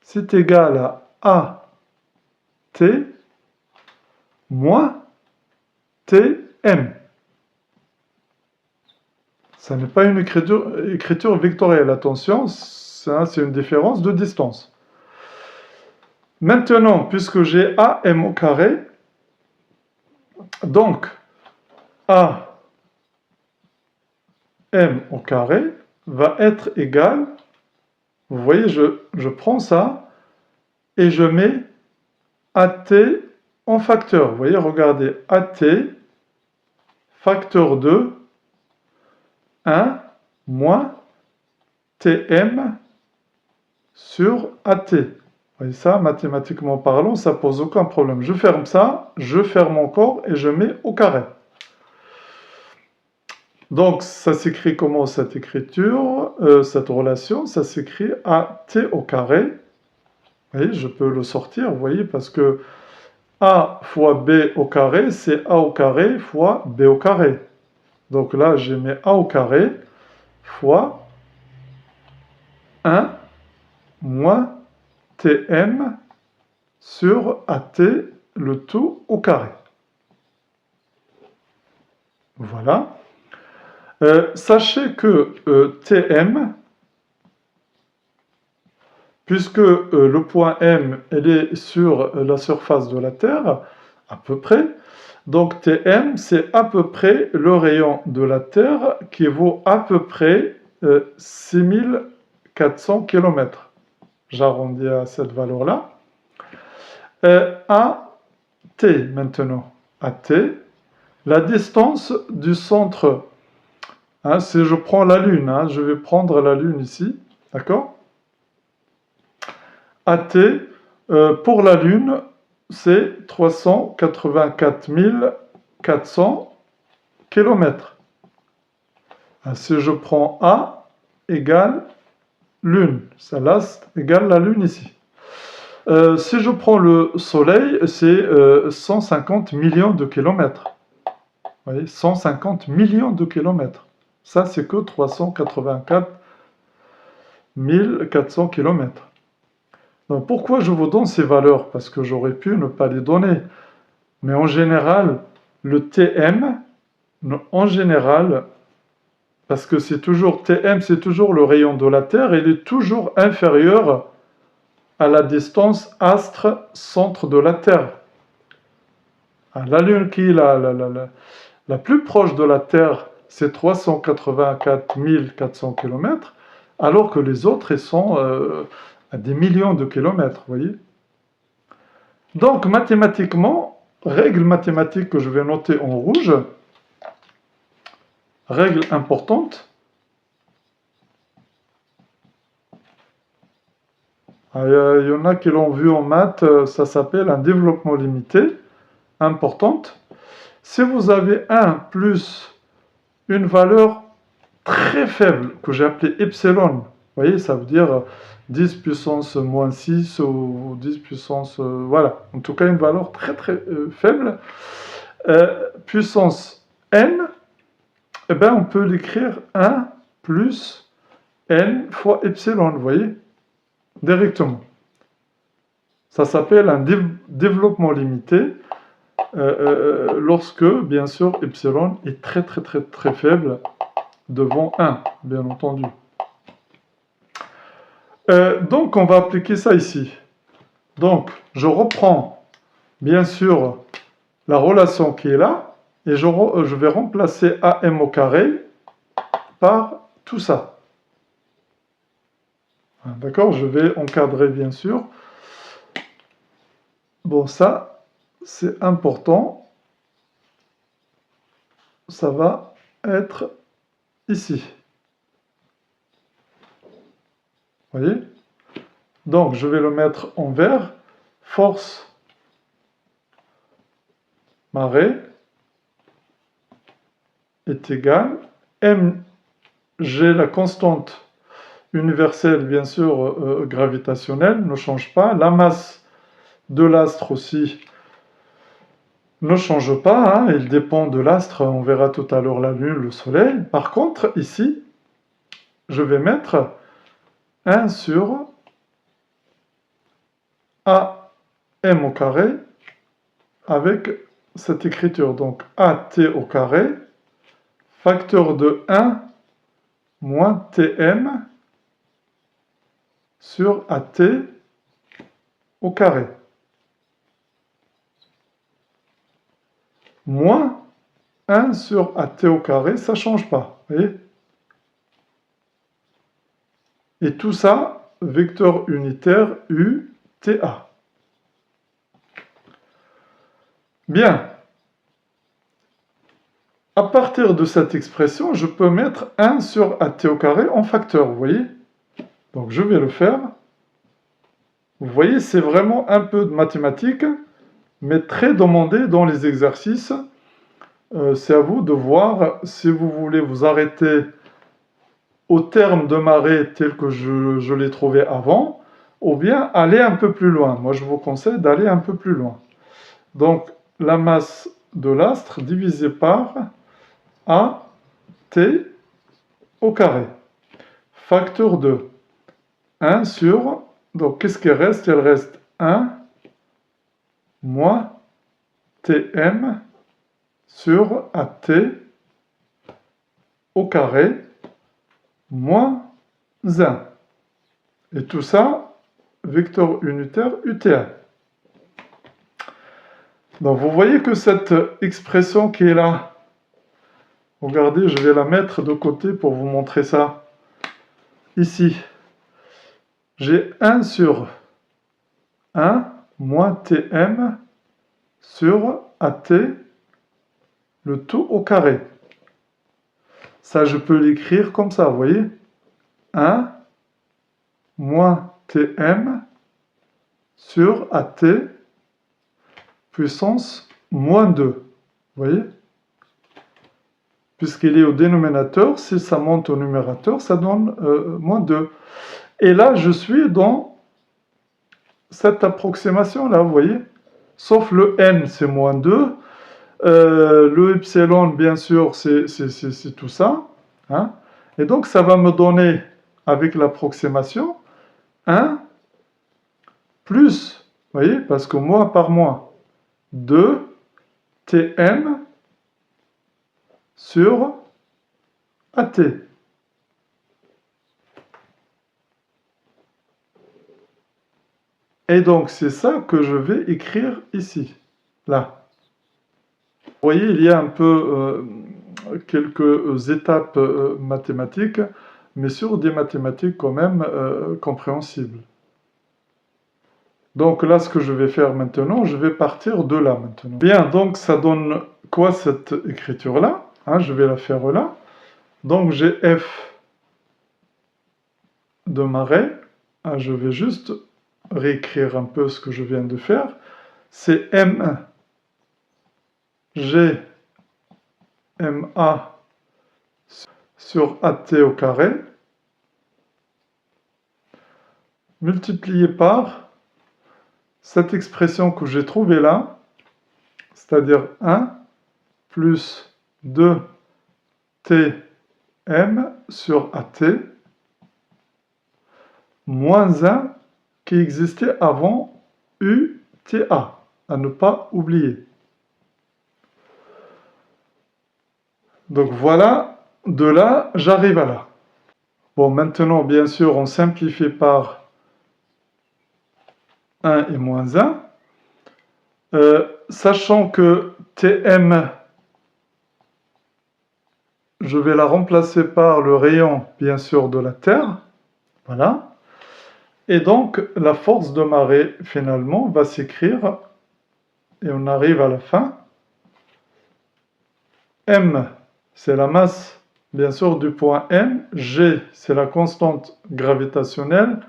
c'est égal à AT moins TM. Ça n'est pas une écriture vectorielle. Attention, c'est une différence de distance. Maintenant, puisque j'ai AM au carré, donc AM au carré va être égal, vous voyez, je prends ça et je mets AT en facteur. Vous voyez, regardez, AT facteur de 1 moins TM sur AT. Vous voyez ça, mathématiquement parlant, ça pose aucun problème. Je ferme ça, je ferme encore et je mets au carré. Donc, ça s'écrit comment cette écriture, cette relation? Ça s'écrit AT au carré. Vous voyez, je peux le sortir, vous voyez, parce que A fois B au carré, c'est A au carré fois B au carré. Donc là, je mets A au carré fois 1 moins Tm sur AT, le tout au carré. Voilà. Sachez que Tm, puisque le point M elle est sur la surface de la Terre, à peu près, donc Tm, c'est à peu près le rayon de la Terre qui vaut à peu près 6400 km. J'arrondis à cette valeur-là. AT maintenant. AT, la distance du centre, hein, si je prends la Lune, hein, je vais prendre la Lune ici, d'accord? AT, pour la Lune, c'est 384 400 km. Si je prends A égale Lune, celle-là égale la Lune ici. Si je prends le Soleil, c'est 150 millions de kilomètres. Vous voyez, 150 millions de kilomètres. Ça, c'est que 384 400 kilomètres. Donc, pourquoi je vous donne ces valeurs? Parce que j'aurais pu ne pas les donner. Mais en général, le TM, en général, parce que c'est toujours TM, c'est toujours le rayon de la Terre, il est toujours inférieur à la distance astre-centre de la Terre. La Lune qui est la plus proche de la Terre, c'est 384 400 km, alors que les autres, ils sont à des millions de kilomètres, vous voyez. Donc, mathématiquement, règle mathématique que je vais noter en rouge, règle importante. Il y en a qui l'ont vu en maths, ça s'appelle un développement limité, importante. Si vous avez 1 plus une valeur très faible, que j'ai appelée epsilon, vous voyez, ça veut dire 10 puissance moins 6 ou 10 puissance, voilà, en tout cas une valeur très très faible, puissance n, eh ben, on peut l'écrire 1 plus n fois epsilon, vous voyez, directement. Ça s'appelle un développement limité lorsque, bien sûr, epsilon est très très très très faible devant 1, bien entendu. Donc, on va appliquer ça ici. Donc, je reprends, bien sûr, la relation qui est là, et je vais remplacer AM au carré par tout ça. D'accord? Je vais encadrer, bien sûr. Bon, ça, c'est important. Ça va être ici. Vous voyez? Donc, je vais le mettre en vert. Force, marée, est égale. M, j'ai la constante universelle, bien sûr, gravitationnelle, ne change pas. La masse de l'astre aussi ne change pas, hein, il dépend de l'astre, on verra tout à l'heure la Lune, le Soleil. Par contre, ici, je vais mettre 1 sur AM au carré avec cette écriture. Donc AT au carré, facteur de 1 moins TM sur AT au carré. Moins 1 sur AT au carré, ça ne change pas. Vous voyez? Et tout ça, vecteur unitaire UTA. Bien. À partir de cette expression, je peux mettre 1 sur AT au carré en facteur, vous voyez? Donc je vais le faire. Vous voyez, c'est vraiment un peu de mathématiques, mais très demandé dans les exercices. C'est à vous de voir si vous voulez vous arrêter au terme de marée tel que je l'ai trouvé avant, ou bien aller un peu plus loin. Moi, je vous conseille d'aller un peu plus loin. Donc, la masse de l'astre divisée par AT au carré. Facteur de 1 sur... Donc, qu'est-ce qui reste? Il reste 1 moins Tm sur AT au carré moins 1. Et tout ça, vecteur unitaire UTA. Donc vous voyez que cette expression qui est là, regardez, je vais la mettre de côté pour vous montrer ça. Ici, j'ai 1 sur 1 moins Tm sur AT, le tout au carré. Ça, je peux l'écrire comme ça, vous voyez? 1 moins Tm sur AT puissance moins 2. Vous voyez? Puisqu'il est au dénominateur, si ça monte au numérateur, ça donne moins 2. Et là, je suis dans cette approximation-là, vous voyez? Sauf le n, c'est moins 2. Le epsilon, bien sûr, c'est tout ça. Hein? Et donc, ça va me donner, avec l'approximation, 1 plus, vous voyez, parce que mois par mois, 2 Tm sur AT. Et donc, c'est ça que je vais écrire ici, là. Vous voyez, il y a un peu quelques étapes mathématiques, mais sur des mathématiques quand même compréhensibles. Donc là, ce que je vais faire maintenant, je vais partir de là maintenant. Bien, donc ça donne quoi cette écriture-là? Hein, je vais la faire là. Donc j'ai F de marée. Ah, je vais juste réécrire un peu ce que je viens de faire. C'est M, G, MA sur AT au carré, multiplié par cette expression que j'ai trouvée là, c'est-à-dire 1 plus 2 Tm sur AT, moins 1 qui existait avant UTA, à ne pas oublier. Donc voilà, de là, j'arrive à là. Bon, maintenant, bien sûr, on simplifie par 1 et moins 1. Sachant que Tm, je vais la remplacer par le rayon, bien sûr, de la Terre. Voilà. Et donc, la force de marée, finalement, va s'écrire, et on arrive à la fin. M, c'est la masse, bien sûr, du point M. G, c'est la constante gravitationnelle.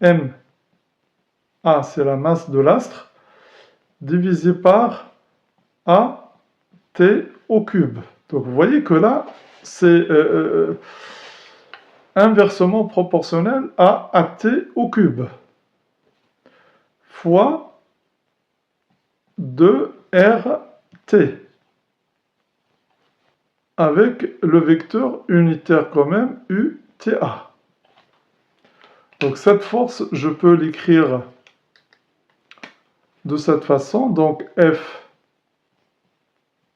M, A, c'est la masse de l'astre, divisé par A, T au cube. Donc, vous voyez que là, c'est inversement proportionnel à AT au cube, fois de RT avec le vecteur unitaire quand même UTA. Donc cette force, je peux l'écrire de cette façon. Donc F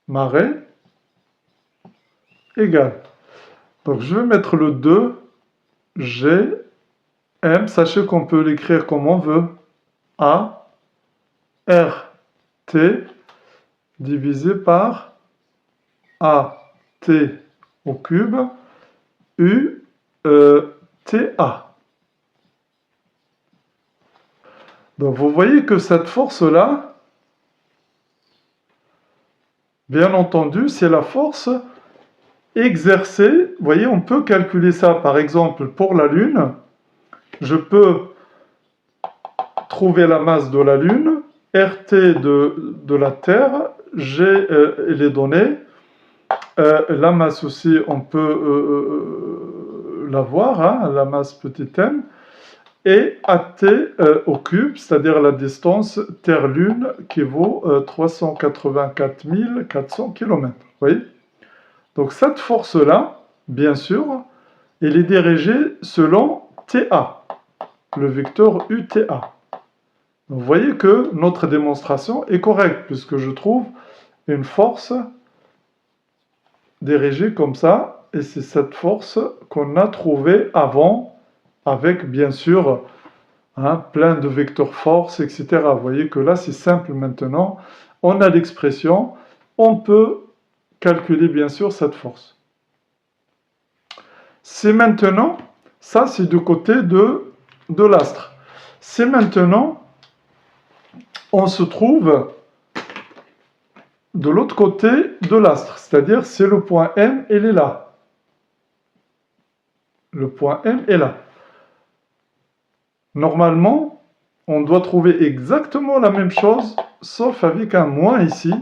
marée égale. Donc je vais mettre le 2 G M. Sachez qu'on peut l'écrire comme on veut. A R T divisé par A T au cube U T A. Donc vous voyez que cette force-là, bien entendu, c'est la force exercée. Vous voyez, on peut calculer ça, par exemple, pour la Lune. Je peux trouver la masse de la Lune, RT de la Terre, j'ai les données. La masse aussi, on peut l'avoir, hein, la masse petit m. Et AT au cube, c'est-à-dire la distance Terre-Lune qui vaut 384 400 km. Vous voyez? Donc cette force-là, bien sûr, elle est dirigée selon TA, le vecteur UTA. Vous voyez que notre démonstration est correcte, puisque je trouve une force dirigée comme ça, et c'est cette force qu'on a trouvée avant, avec bien sûr plein de vecteurs force, etc. Vous voyez que là, c'est simple maintenant. On a l'expression, on peut calculer bien sûr cette force. C'est maintenant, ça c'est du côté de l'astre. C'est maintenant, on se trouve de l'autre côté de l'astre, c'est-à-dire c'est le point M, il est là. Le point M est là. Normalement, on doit trouver exactement la même chose, sauf avec un moins ici.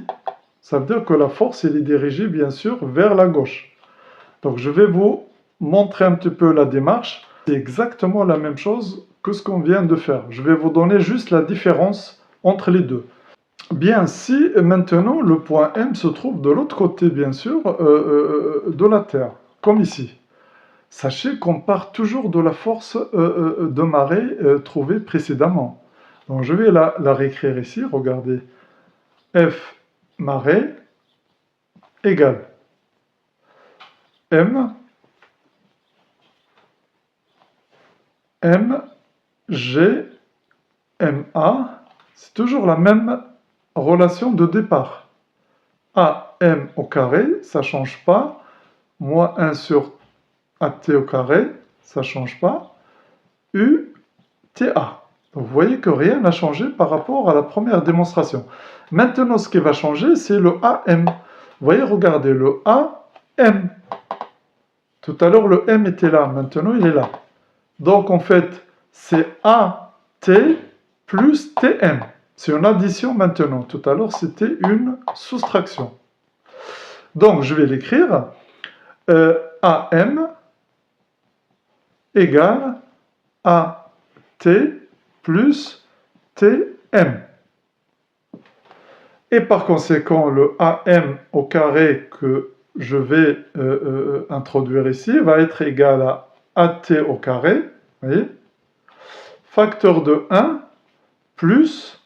Ça veut dire que la force, elle est dirigée, bien sûr, vers la gauche. Donc, je vais vous montrer un petit peu la démarche. C'est exactement la même chose que ce qu'on vient de faire. Je vais vous donner juste la différence entre les deux. Bien, si maintenant le point M se trouve de l'autre côté, bien sûr, de la Terre, comme ici. Sachez qu'on part toujours de la force de marée trouvée précédemment. Donc je vais la réécrire ici, regardez. F marée égale M G MA. C'est toujours la même relation de départ. AM au carré, ça ne change pas. Moins 1 sur AT au carré, ça ne change pas. UTA. Donc vous voyez que rien n'a changé par rapport à la première démonstration. Maintenant, ce qui va changer, c'est le AM. Vous voyez, regardez, le AM. Tout à l'heure, le M était là. Maintenant, il est là. Donc, en fait, c'est AT plus TM. C'est une addition maintenant. Tout à l'heure, c'était une soustraction. Donc, je vais l'écrire. AM égale AT plus TM. Et par conséquent, le AM au carré que je vais introduire ici va être égal à AT au carré, vous voyez, facteur de 1 plus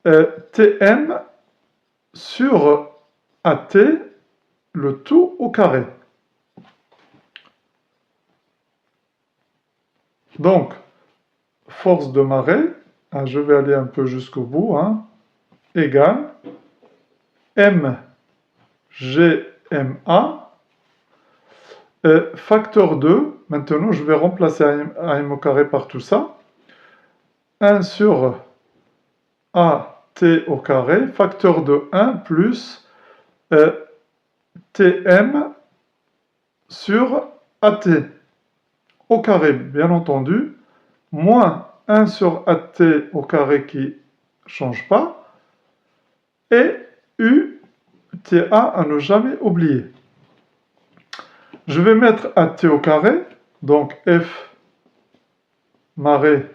TM sur AT, le tout au carré. Donc, force de marée, je vais aller un peu jusqu'au bout, égale MGMA, facteur 2, maintenant je vais remplacer AM au carré par tout ça, 1 sur AT au carré, facteur de 1 plus TM sur AT au carré, bien entendu, moins 1 sur AT au carré qui ne change pas, et UTA à ne jamais oublier. Je vais mettre AT au carré, donc F marée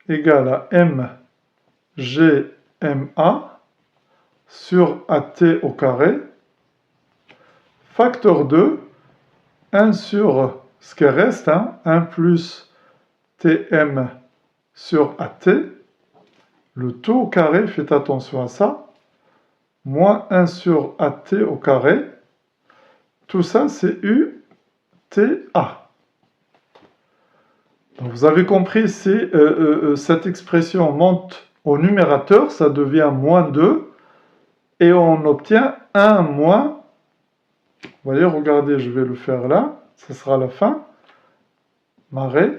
égale à GMA sur AT au carré, facteur 2, 1 sur ce qui reste, 1 plus TM sur AT, le tout au carré, faites attention à ça, moins 1 sur AT au carré, tout ça c'est UTA. Donc vous avez compris, si cette expression monte au numérateur, ça devient moins 2, et on obtient 1 moins, vous voyez, regardez, je vais le faire là, ce sera la fin, marée,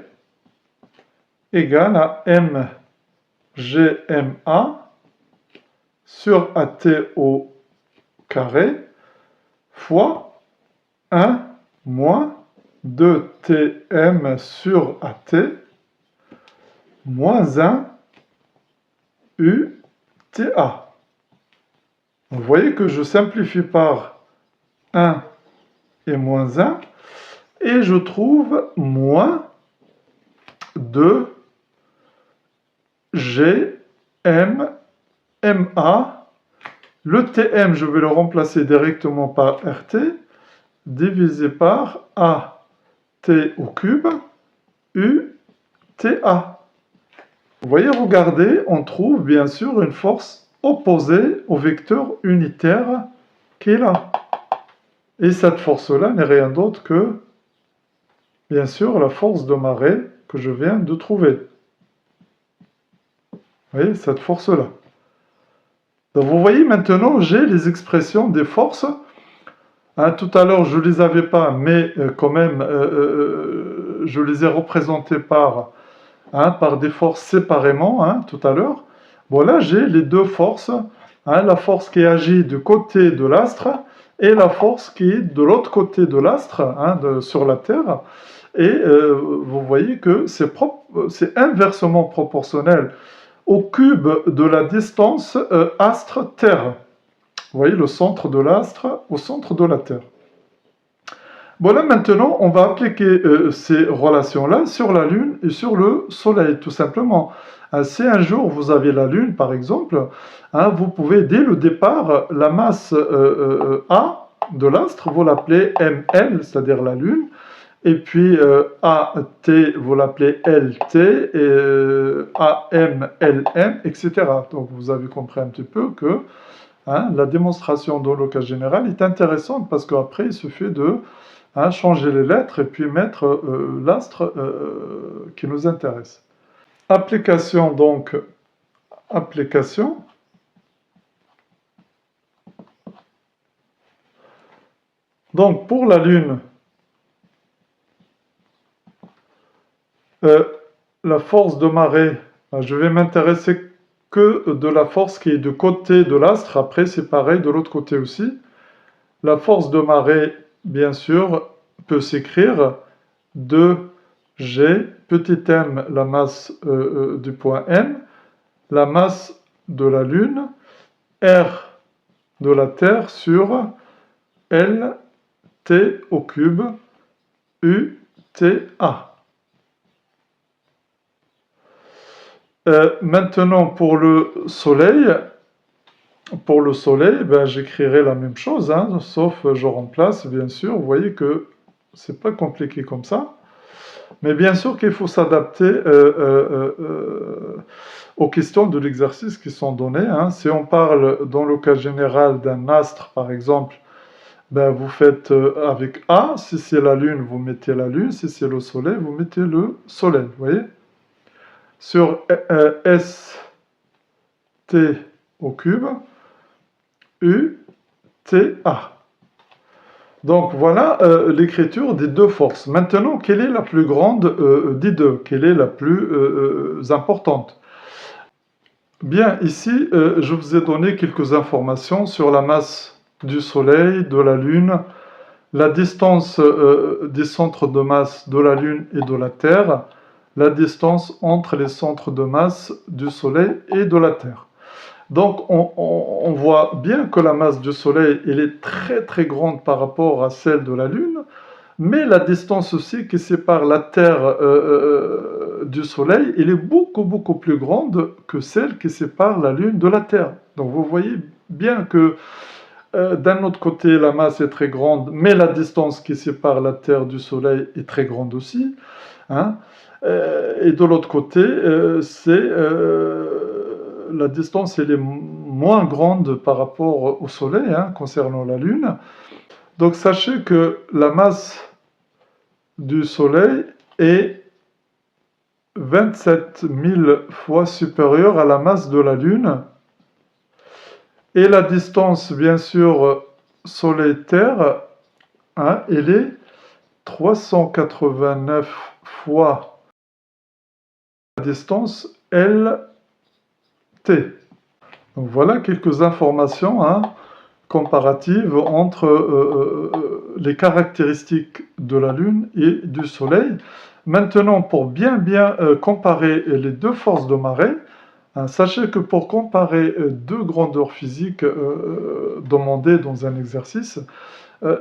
égale à MGMA sur AT au carré, fois 1 moins 2TM sur AT, moins 1 UTA. Vous voyez que je simplifie par 1 et moins 1, et je trouve moins 2 GM MA. Le TM, je vais le remplacer directement par RT, divisé par AT au cube, UTA. Vous voyez, regardez, on trouve bien sûr une force opposée au vecteur unitaire qui est là. Et cette force-là n'est rien d'autre que, bien sûr, la force de marée que je viens de trouver. Vous voyez, cette force-là. Donc vous voyez maintenant, j'ai les expressions des forces. Tout à l'heure, je ne les avais pas, mais quand même, je les ai représentées par des forces séparément, tout à l'heure. Bon, là, j'ai les deux forces, la force qui agit du côté de l'astre et la force qui est de l'autre côté de l'astre, sur la Terre. Et vous voyez que c'est inversement proportionnel au cube de la distance astre-Terre. Vous voyez le centre de l'astre au centre de la Terre. Bon, là maintenant, on va appliquer ces relations-là sur la Lune et sur le Soleil, tout simplement. Si un jour vous avez la Lune, par exemple, vous pouvez, dès le départ, la masse A de l'astre, vous l'appelez ML, c'est-à-dire la Lune, et puis AT, vous l'appelez LT, et AM, LM, etc. Donc vous avez compris un petit peu que la démonstration dans le cas général est intéressante parce qu'après il suffit de changer les lettres et puis mettre l'astre qui nous intéresse. Application donc, application. Donc pour la Lune, la force de marée, je vais m'intéresser que de la force qui est du côté de l'astre, après c'est pareil de l'autre côté aussi. La force de marée, bien sûr, peut s'écrire 2G, petit m, la masse du point N, la masse de la Lune, R de la Terre sur LT au cube, UTA. Maintenant, pour le Soleil, j'écrirai la même chose, sauf je remplace, bien sûr. Vous voyez que c'est pas compliqué comme ça. Mais bien sûr qu'il faut s'adapter aux questions de l'exercice qui sont données. Si on parle dans le cas général d'un astre, par exemple, vous faites avec A. Si c'est la Lune, vous mettez la Lune. Si c'est le Soleil, vous mettez le Soleil. Vous voyez ? Sur ST au cube, UTA. Donc voilà l'écriture des deux forces. Maintenant, quelle est la plus grande des deux? Quelle est la plus importante? Bien, ici, je vous ai donné quelques informations sur la masse du Soleil, de la Lune, la distance des centres de masse de la Lune et de la Terre, la distance entre les centres de masse du Soleil et de la Terre. Donc on voit bien que la masse du Soleil elle est très très grande par rapport à celle de la Lune, mais la distance aussi qui sépare la Terre du Soleil, elle est beaucoup plus grande que celle qui sépare la Lune de la Terre. Donc vous voyez bien que d'un autre côté, la masse est très grande, mais la distance qui sépare la Terre du Soleil est très grande aussi. Hein. Et de l'autre côté, la distance elle est moins grande par rapport au Soleil, hein, concernant la Lune. Donc sachez que la masse du Soleil est 27 000 fois supérieure à la masse de la Lune. Et la distance, bien sûr, Soleil-Terre, hein, elle est 389 fois la distance LT. Donc voilà quelques informations, hein, comparatives entre les caractéristiques de la Lune et du Soleil. Maintenant, pour bien comparer les deux forces de marée, hein, sachez que pour comparer deux grandeurs physiques demandées dans un exercice,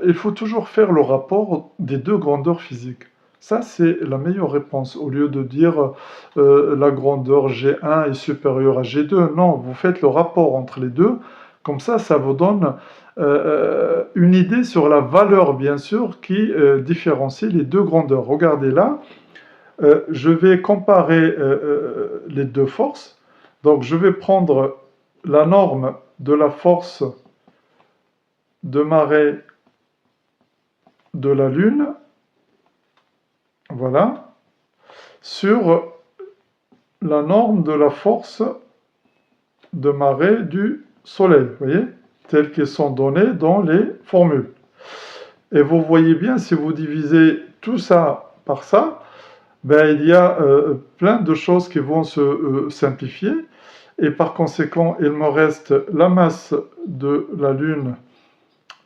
il faut toujours faire le rapport des deux grandeurs physiques. Ça, c'est la meilleure réponse. Au lieu de dire la grandeur G1 est supérieure à G2, non, vous faites le rapport entre les deux. Comme ça vous donne une idée sur la valeur, bien sûr, qui différencie les deux grandeurs. Regardez là, je vais comparer les deux forces. Donc, je vais prendre la norme de la force de marée de la Lune, voilà, sur la norme de la force de marée du Soleil, vous voyez, telles qu'elles sont données dans les formules. Et vous voyez bien, si vous divisez tout ça par ça, ben, il y a plein de choses qui vont se simplifier, et par conséquent, il me reste la masse de la Lune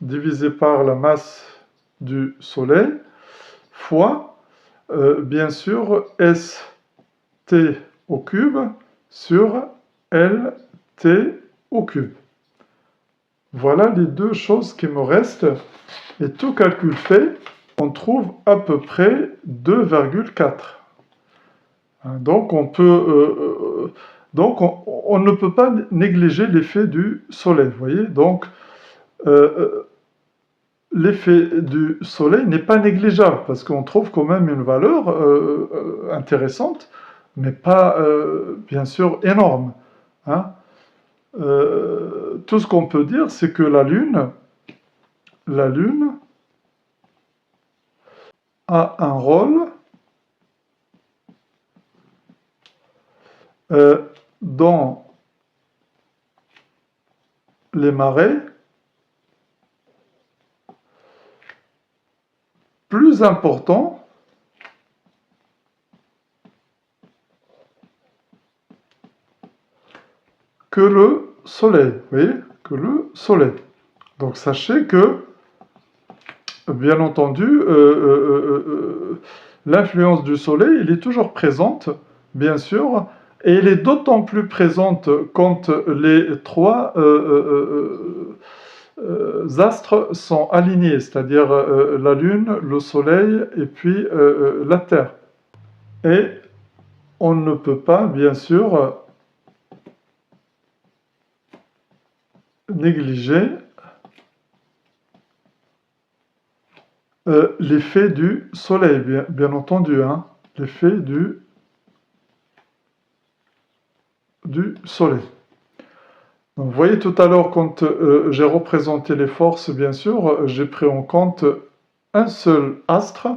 divisée par la masse du Soleil, fois, bien sûr, ST au cube sur LT au cube. Voilà les deux choses qui me restent. Et tout calcul fait, on trouve à peu près 2,4. Donc on ne peut pas négliger l'effet du Soleil, vous voyez. Donc l'effet du Soleil n'est pas négligeable parce qu'on trouve quand même une valeur intéressante, mais pas bien sûr énorme. Hein. Tout ce qu'on peut dire, c'est que la Lune a un rôle dans les marées plus important que le Soleil, vous voyez, que le Soleil. Donc sachez que, bien entendu, l'influence du Soleil, elle est toujours présente, bien sûr, et elle est d'autant plus présente quand les trois astres sont alignés, c'est-à-dire la Lune, le Soleil et puis la Terre. Et on ne peut pas, bien sûr, négliger l'effet du Soleil, bien entendu, hein, l'effet du Soleil. Donc, vous voyez tout à l'heure, quand j'ai représenté les forces, bien sûr, j'ai pris en compte un seul astre,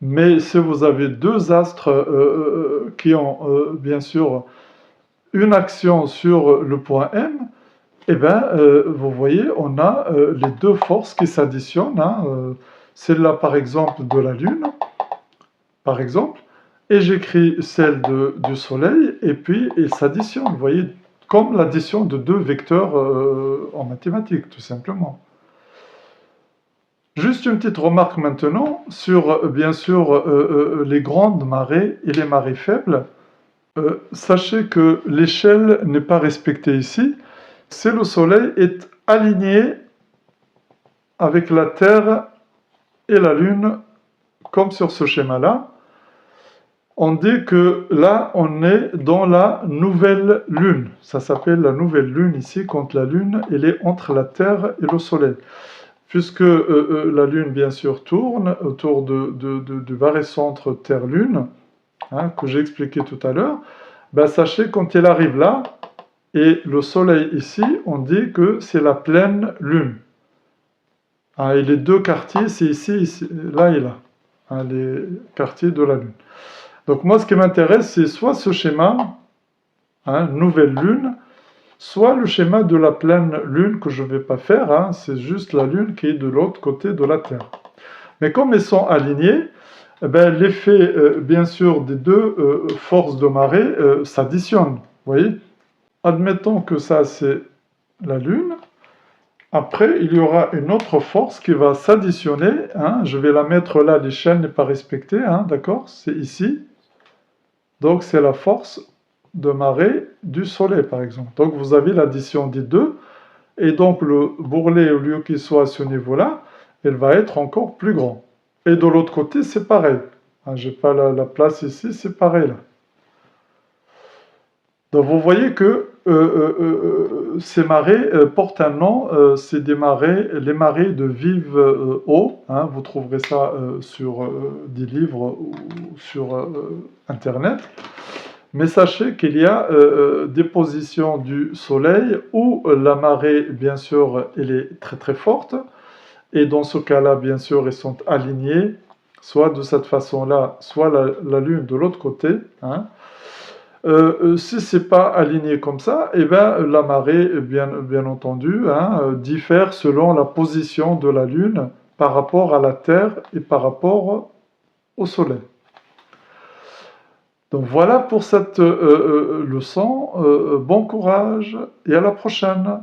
mais si vous avez deux astres qui ont, bien sûr, une action sur le point M, eh bien, vous voyez, on a les deux forces qui s'additionnent. Hein, celle-là, par exemple, de la Lune, par exemple, et j'écris celle du Soleil, et puis ils s'additionnent, vous voyez, comme l'addition de deux vecteurs en mathématiques, tout simplement. Juste une petite remarque maintenant sur, bien sûr, les grandes marées et les marées faibles. Sachez que l'échelle n'est pas respectée ici. Si le Soleil est aligné avec la Terre et la Lune, comme sur ce schéma-là, on dit que là, on est dans la nouvelle lune. Ça s'appelle la nouvelle lune ici, quand la lune, elle est entre la Terre et le Soleil. Puisque la lune, bien sûr, tourne autour du barycentre Terre-Lune, hein, que j'ai expliqué tout à l'heure, ben, sachez quand elle arrive là, et le Soleil ici, on dit que c'est la pleine lune. Ah, et les deux quartiers, c'est ici, là et là, hein, les quartiers de la lune. Donc moi, ce qui m'intéresse, c'est soit ce schéma, hein, nouvelle lune, soit le schéma de la pleine lune que je ne vais pas faire, hein, c'est juste la lune qui est de l'autre côté de la Terre. Mais comme ils sont alignés, eh ben, l'effet, bien sûr, des deux forces de marée s'additionne. Vous voyez? Admettons que ça, c'est la lune. Après, il y aura une autre force qui va s'additionner, hein. Je vais la mettre là, l'échelle n'est pas respectée, hein, d'accord? C'est ici. Donc, c'est la force de marée du Soleil, par exemple. Donc, vous avez l'addition des deux. Et donc, le bourrelet, au lieu qu'il soit à ce niveau-là, il va être encore plus grand. Et de l'autre côté, c'est pareil. Hein, je n'ai pas la place ici, c'est pareil là. Donc vous voyez que ces marées portent un nom, c'est des marées, les marées de vive eau, hein, vous trouverez ça sur des livres ou sur Internet. Mais sachez qu'il y a des positions du Soleil où la marée, bien sûr, elle est très très forte, et dans ce cas-là, bien sûr, ils sont alignés, soit de cette façon-là, soit la Lune de l'autre côté, hein. Si c'est pas aligné comme ça, eh ben, la marée, bien entendu, hein, diffère selon la position de la Lune par rapport à la Terre et par rapport au Soleil. Donc voilà pour cette leçon. Bon courage et à la prochaine.